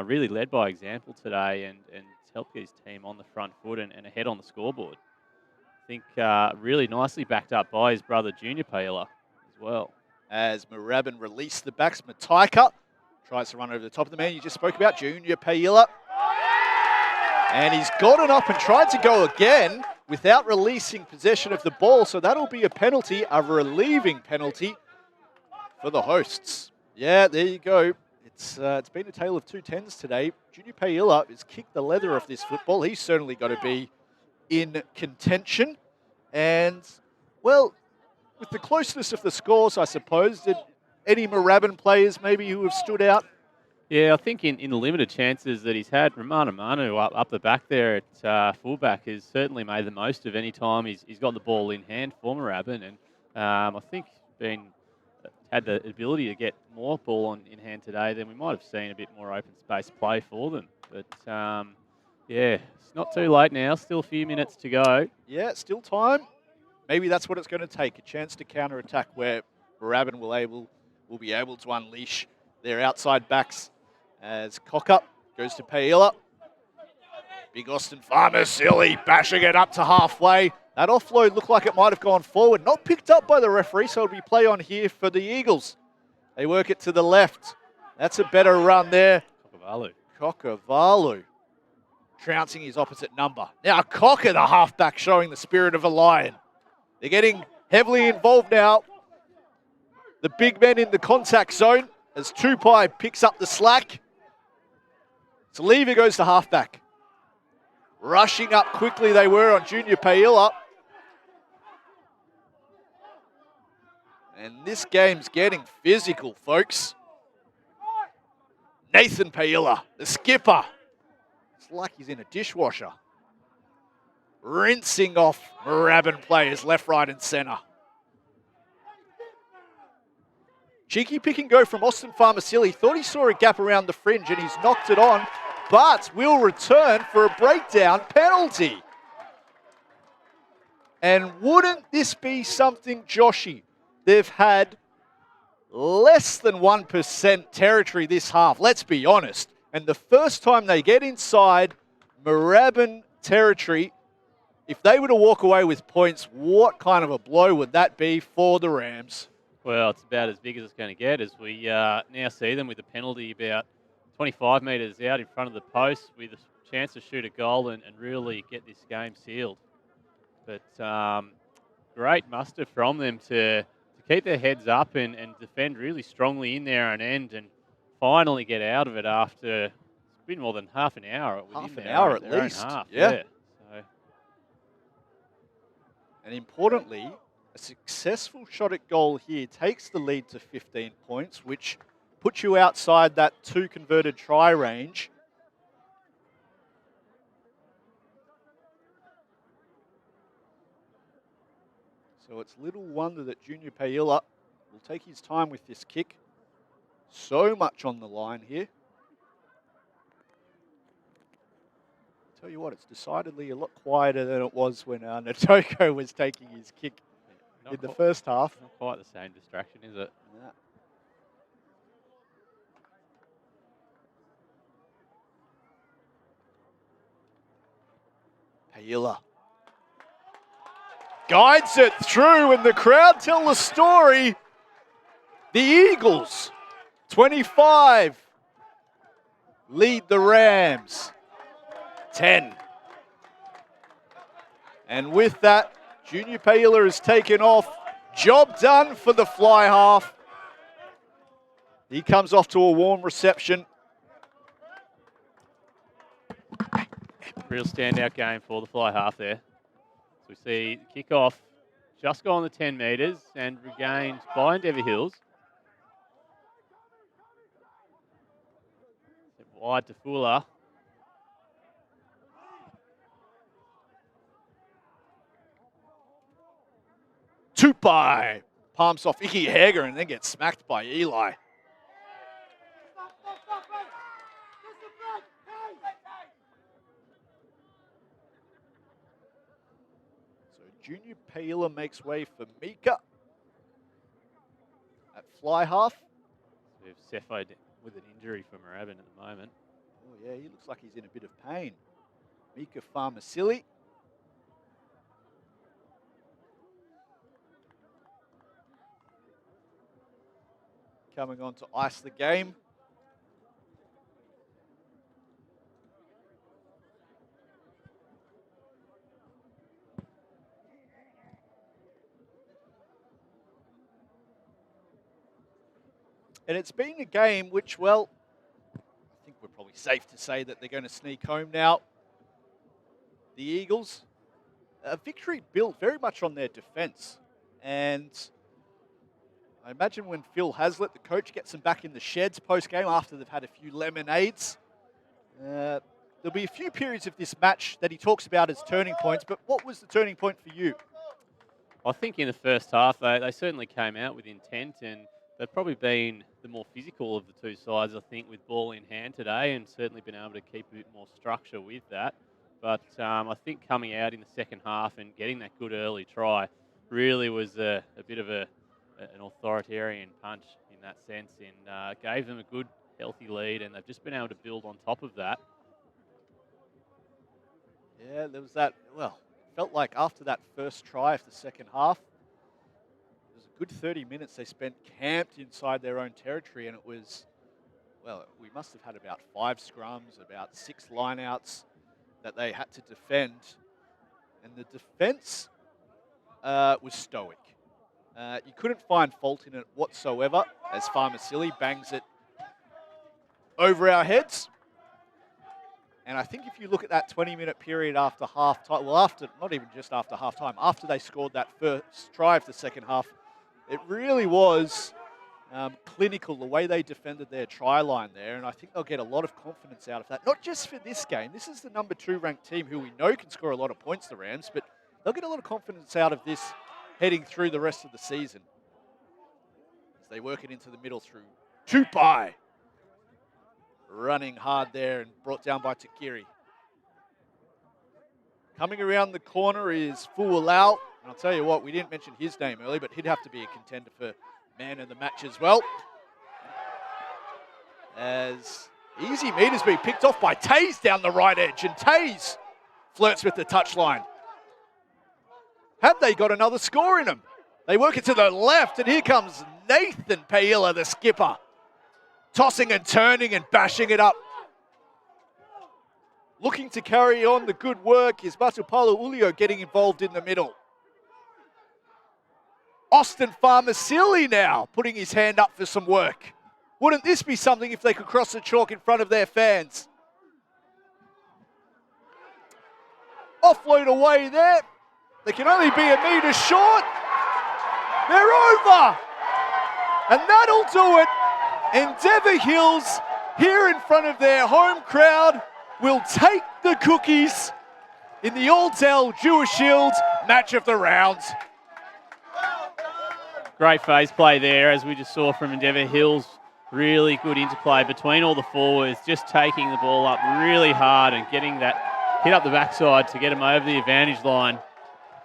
Really led by example today and helped get his team on the front foot and ahead on the scoreboard. I think really nicely backed up by his brother, Junior Paella, as well. As Moorabbin released the backs, Mataika tries to run over the top of the man you just spoke about, Junior Paella. And he's gotten up and tried to go again without releasing possession of the ball. So that'll be a penalty, a relieving penalty for the hosts. Yeah, there you go. It's been a tale of two tens today. Junior Paella has kicked the leather off this football. He's certainly got to be in contention. And, well, with the closeness of the scores, I suppose, did any Moorabbin players maybe who have stood out? Yeah, I think in the limited chances that he's had, Romano Manu up the back there at fullback has certainly made the most of any time he's got the ball in hand for Moorabbin, and I think had the ability to get more ball in hand today, then we might have seen a bit more open space play for them. But yeah, it's not too late now. Still a few minutes to go. Yeah, still time. Maybe that's what it's going to take, a chance to counter-attack where Moorabbin will be able to unleash their outside backs as Cocker goes to Paella. Big Austin Farmer silly, bashing it up to halfway. That offload looked like it might have gone forward. Not picked up by the referee, so it'll be play on here for the Eagles. They work it to the left. That's a better run there. Kokavalu trouncing his opposite number. Now Cocker, the halfback, showing the spirit of a lion. They're getting heavily involved now. The big men in the contact zone as Tupai picks up the slack. Saliva goes to halfback. Rushing up quickly they were on Junior Paila. And this game's getting physical, folks. Nathan Paila, the skipper. It's like he's in a dishwasher. Rinsing off Moorabbin players left, right and centre. Cheeky pick and go from Austin Farmasili. Thought he saw a gap around the fringe and he's knocked it on, but will return for a breakdown penalty. And wouldn't this be something, Joshy? They've had less than 1% territory this half, let's be honest. And the first time they get inside Moorabbin territory, if they were to walk away with points, what kind of a blow would that be for the Rams? Well, it's about as big as it's going to get as we now see them with a penalty about 25 metres out in front of the post with a chance to shoot a goal and really get this game sealed. But great muster from them to keep their heads up and defend really strongly in there and end and finally get out of it after it's been more than half an hour. Half an hour at least. Half, yeah. So. And importantly, a successful shot at goal here takes the lead to 15 points, which puts you outside that 2 converted try range. So it's little wonder that Junior Paila will take his time with this kick. So much on the line here. Tell you what, it's decidedly a lot quieter than it was when Natoko was taking his kick in the first half. Not quite the same distraction, is it? Yeah. Paila guides it through, and the crowd tell the story. The Eagles, 25, lead the Rams, 10. And with that, Junior Paila is taken off. Job done for the fly half. He comes off to a warm reception. Real standout game for the fly half there. So we see the kickoff just go on the 10 metres and regained by Endeavour Hills. Wide to Fuller. Tupai palms off Icky Hager and then gets smacked by Eli. So Junior Paila makes way for Mika at fly half. We have Cepho with an injury for Moorabbin at the moment. Oh yeah, he looks like he's in a bit of pain. Mika Farmasili. Coming on to ice the game. And it's been a game which, well, I think we're probably safe to say that they're going to sneak home now. The Eagles, a victory built very much on their defense. And I imagine when Phil Hazlitt, the coach, gets them back in the sheds post-game after they've had a few lemonades, there'll be a few periods of this match that he talks about as turning points, but what was the turning point for you? I think in the first half, they certainly came out with intent and they've probably been the more physical of the two sides, I think, with ball in hand today and certainly been able to keep a bit more structure with that. But I think coming out in the second half and getting that good early try really was a bit of an authoritarian punch in that sense and gave them a good, healthy lead, and they've just been able to build on top of that. Yeah, there was that, well, felt like after that first try of the second half, it was a good 30 minutes they spent camped inside their own territory, and it was, well, we must have had about 5 scrums, about 6 lineouts that they had to defend. And the defense was stoic. You couldn't find fault in it whatsoever as Farmasili bangs it over our heads. And I think if you look at that 20-minute period after half-time, well, after, not even just after half-time, after they scored that first try of the second half, it really was clinical, the way they defended their try line there, and I think they'll get a lot of confidence out of that. Not just for this game. This is the number 2 ranked team who we know can score a lot of points, the Rams, but they'll get a lot of confidence out of this heading through the rest of the season as they work it into the middle through Tupai. Running hard there and brought down by Takiri. Coming around the corner is Fualau. And I'll tell you what, we didn't mention his name early, but he'd have to be a contender for man of the match as well. As easy meters being picked off by Taze down the right edge, and Taze flirts with the touchline. Have they got another score in them? They work it to the left, and here comes Nathan Paila, the skipper. Tossing and turning and bashing it up. Looking to carry on the good work is Matupalo Ulio getting involved in the middle. Austin Farmasili now putting his hand up for some work. Wouldn't this be something if they could cross the chalk in front of their fans? Offload away there. They can only be a metre short. They're over. And that'll do it. Endeavour Hills, here in front of their home crowd, will take the cookies in the All-Tel Jewish Shield match of the round. Great phase play there, as we just saw from Endeavour Hills. Really good interplay between all the forwards, just taking the ball up really hard and getting that hit up the backside to get them over the advantage line.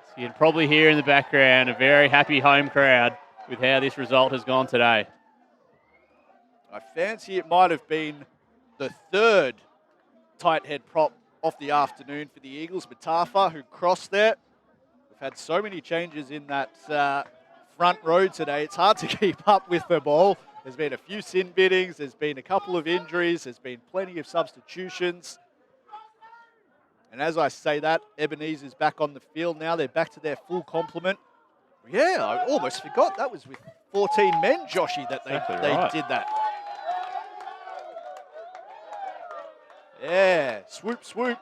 So you can probably hear in the background a very happy home crowd with how this result has gone today. I fancy it might have been the 3rd tight head prop of the afternoon for the Eagles. Matafa, who crossed there. We've had so many changes in that front row today. It's hard to keep up with the ball. There's been a few sin biddings. There's been a couple of injuries. There's been plenty of substitutions. And as I say that, Ebenezer's back on the field now. They're back to their full complement. Yeah, I almost forgot. That was with 14 men, Joshy, that they did that. Yeah, swoop, swoop.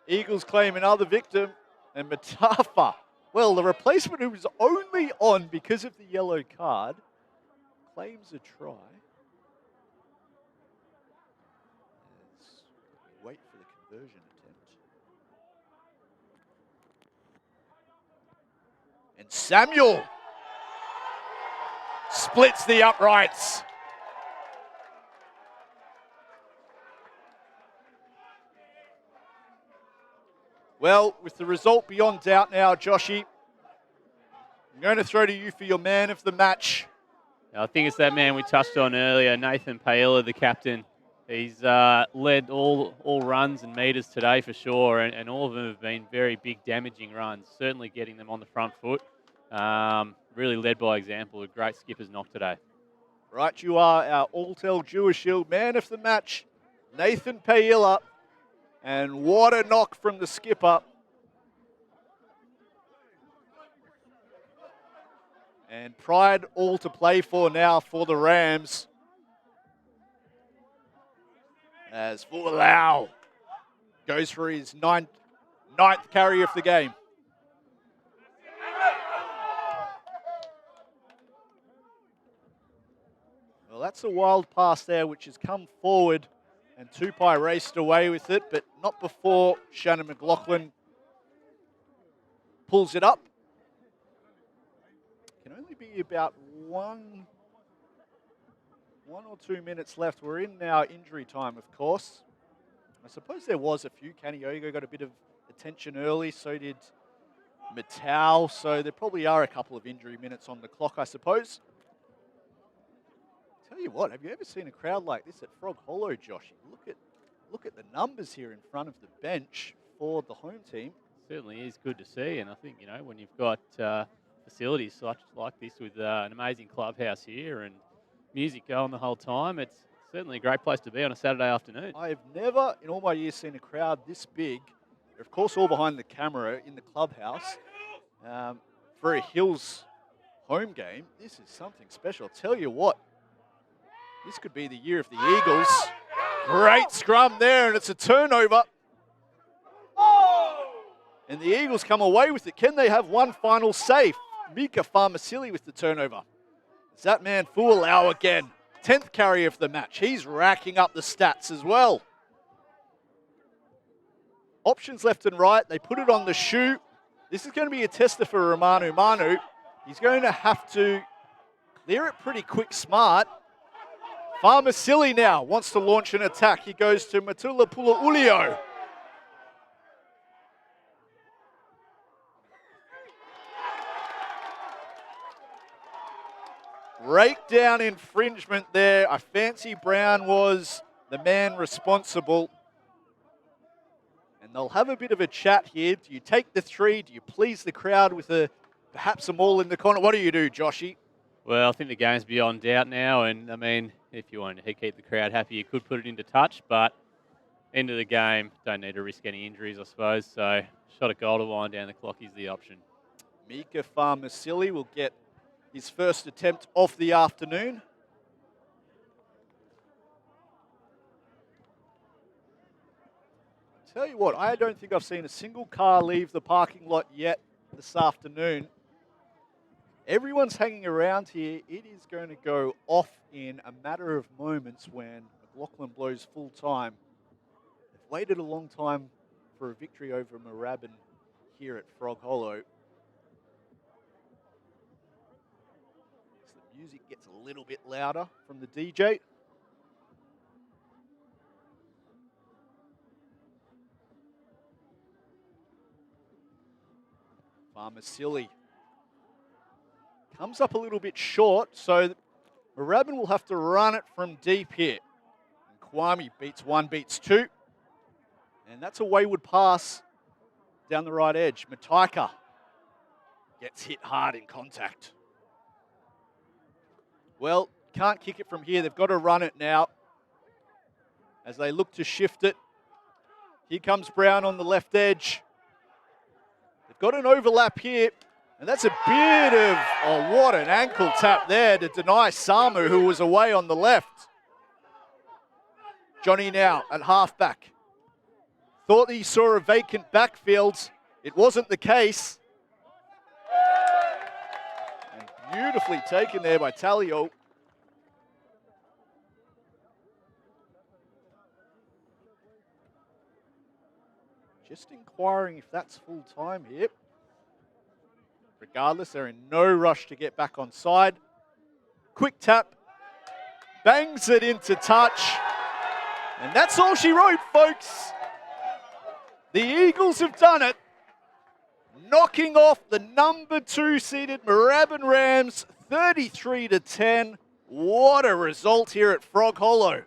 Eagles claim another victim. And Matafa, well, the replacement who was only on because of the yellow card, claims a try. Let's wait for the conversion attempt. And Samuel splits the uprights. Well, with the result beyond doubt now, Joshy, I'm going to throw to you for your man of the match. I think it's that man we touched on earlier, Nathan Paella, the captain. He's led all runs and meters today for sure, and all of them have been very big, damaging runs, certainly getting them on the front foot. Really led by example, a great skipper's knock today. Right, you are our All-Tel Jewish Shield man of the match, Nathan Paella. And what a knock from the skipper. And pride all to play for now for the Rams. As Fualau goes for his ninth carry of the game. Well, that's a wild pass there, which has come forward. And Tupai raced away with it, but not before Shannon McLaughlin pulls it up. Can only be about one or 2 minutes left. We're in now injury time, of course. I suppose there was a few. Kaniogo got a bit of attention early, so did Matau. So there probably are a couple of injury minutes on the clock, I suppose. Tell you what, have you ever seen a crowd like this at Frog Hollow, Joshy? Look at the numbers here in front of the bench. for the home team. Certainly is good to see, and I think, when you've got facilities such like this with an amazing clubhouse here and music going the whole time, it's certainly a great place to be on a Saturday afternoon. I have never, in all my years, seen a crowd this big. They're, of course, all behind the camera in the clubhouse. For a Hills home game, this is something special. I'll tell you what, this could be the year of the Eagles. Great scrum there, and it's a turnover. And the Eagles come away with it. Can they have one final save? Mika Farmasili with the turnover. It's that man Fualau again. 10th carry of the match. He's racking up the stats as well. Options left and right. They put it on the shoe. This is going to be a tester for Romanu Manu. He's going to have to clear it pretty quick, smart. Farmasili now wants to launch an attack. He goes to Matula Pulaulio. Breakdown infringement there. I fancy Brown was the man responsible. And they'll have a bit of a chat here. Do you take the three? Do you please the crowd with perhaps a maul in the corner? What do you do, Joshy? Well, I think the game's beyond doubt now, and I mean, if you wanted to keep the crowd happy, you could put it into touch, but end of the game, don't need to risk any injuries, I suppose. So, shot a goal to wind down the clock is the option. Mika Farmasili will get his first attempt of the afternoon. Tell you what, I don't think I've seen a single car leave the parking lot yet this afternoon. Everyone's hanging around here. It is going to go off in a matter of moments when McLaughlin blows full time. They've waited a long time for a victory over Moorabbin here at Frog Hollow. As the music gets a little bit louder from the DJ. Farmasili comes up a little bit short, so Moorabbin will have to run it from deep here. And Kwame beats one, beats two. And that's a wayward pass down the right edge. Mataika gets hit hard in contact. Well, can't kick it from here. They've got to run it now as they look to shift it. Here comes Brown on the left edge. They've got an overlap here. And that's a bit of, oh, what an ankle tap there to deny Samu, who was away on the left. Johnny now at halfback. Thought that he saw a vacant backfield. It wasn't the case. And beautifully taken there by Talio. Just inquiring if that's full time here. Regardless, they're in no rush to get back on side. Quick tap, bangs it into touch. And that's all she wrote, folks. The Eagles have done it, knocking off the number 2 seeded Moorabbin Rams 33-10. What a result here at Frog Hollow.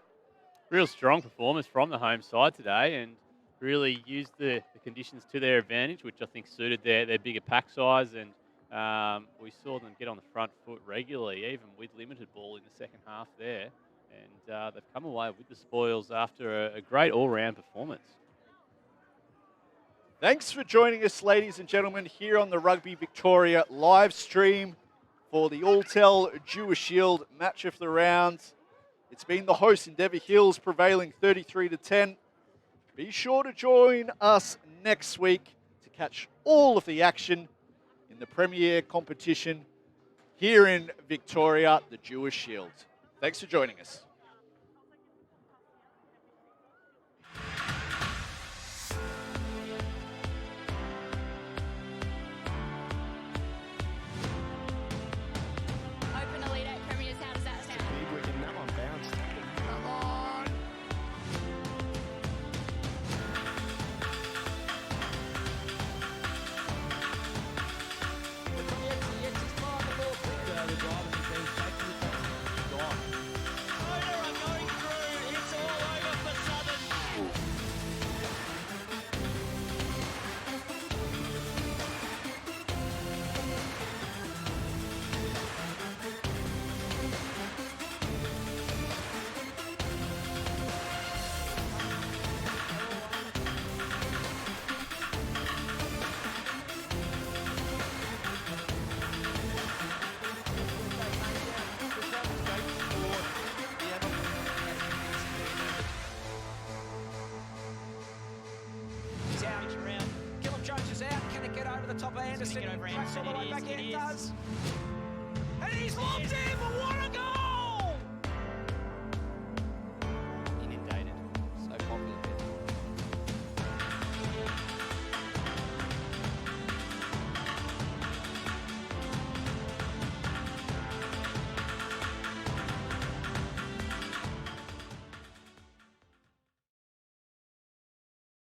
Real strong performance from the home side today, and really used the conditions to their advantage, which I think suited their bigger pack size, and we saw them get on the front foot regularly, even with limited ball in the second half there, and they've come away with the spoils after a great all-round performance. Thanks for joining us, ladies and gentlemen, here on the Rugby Victoria live stream for the Alltel Jewish Shield match of the round. It's been the host, Endeavour Hills, prevailing 33-10. Be sure to join us next week to catch all of the action in the premier competition here in Victoria, the Jewish Shield. Thanks for joining us. Open Elite 8 Premiers, how does that sound? Big weekend, that one bounced. Come on. The driver has been taking the gone. Anderson get over tracks all the way Anderson. back in. It It is. does. And he's locked in.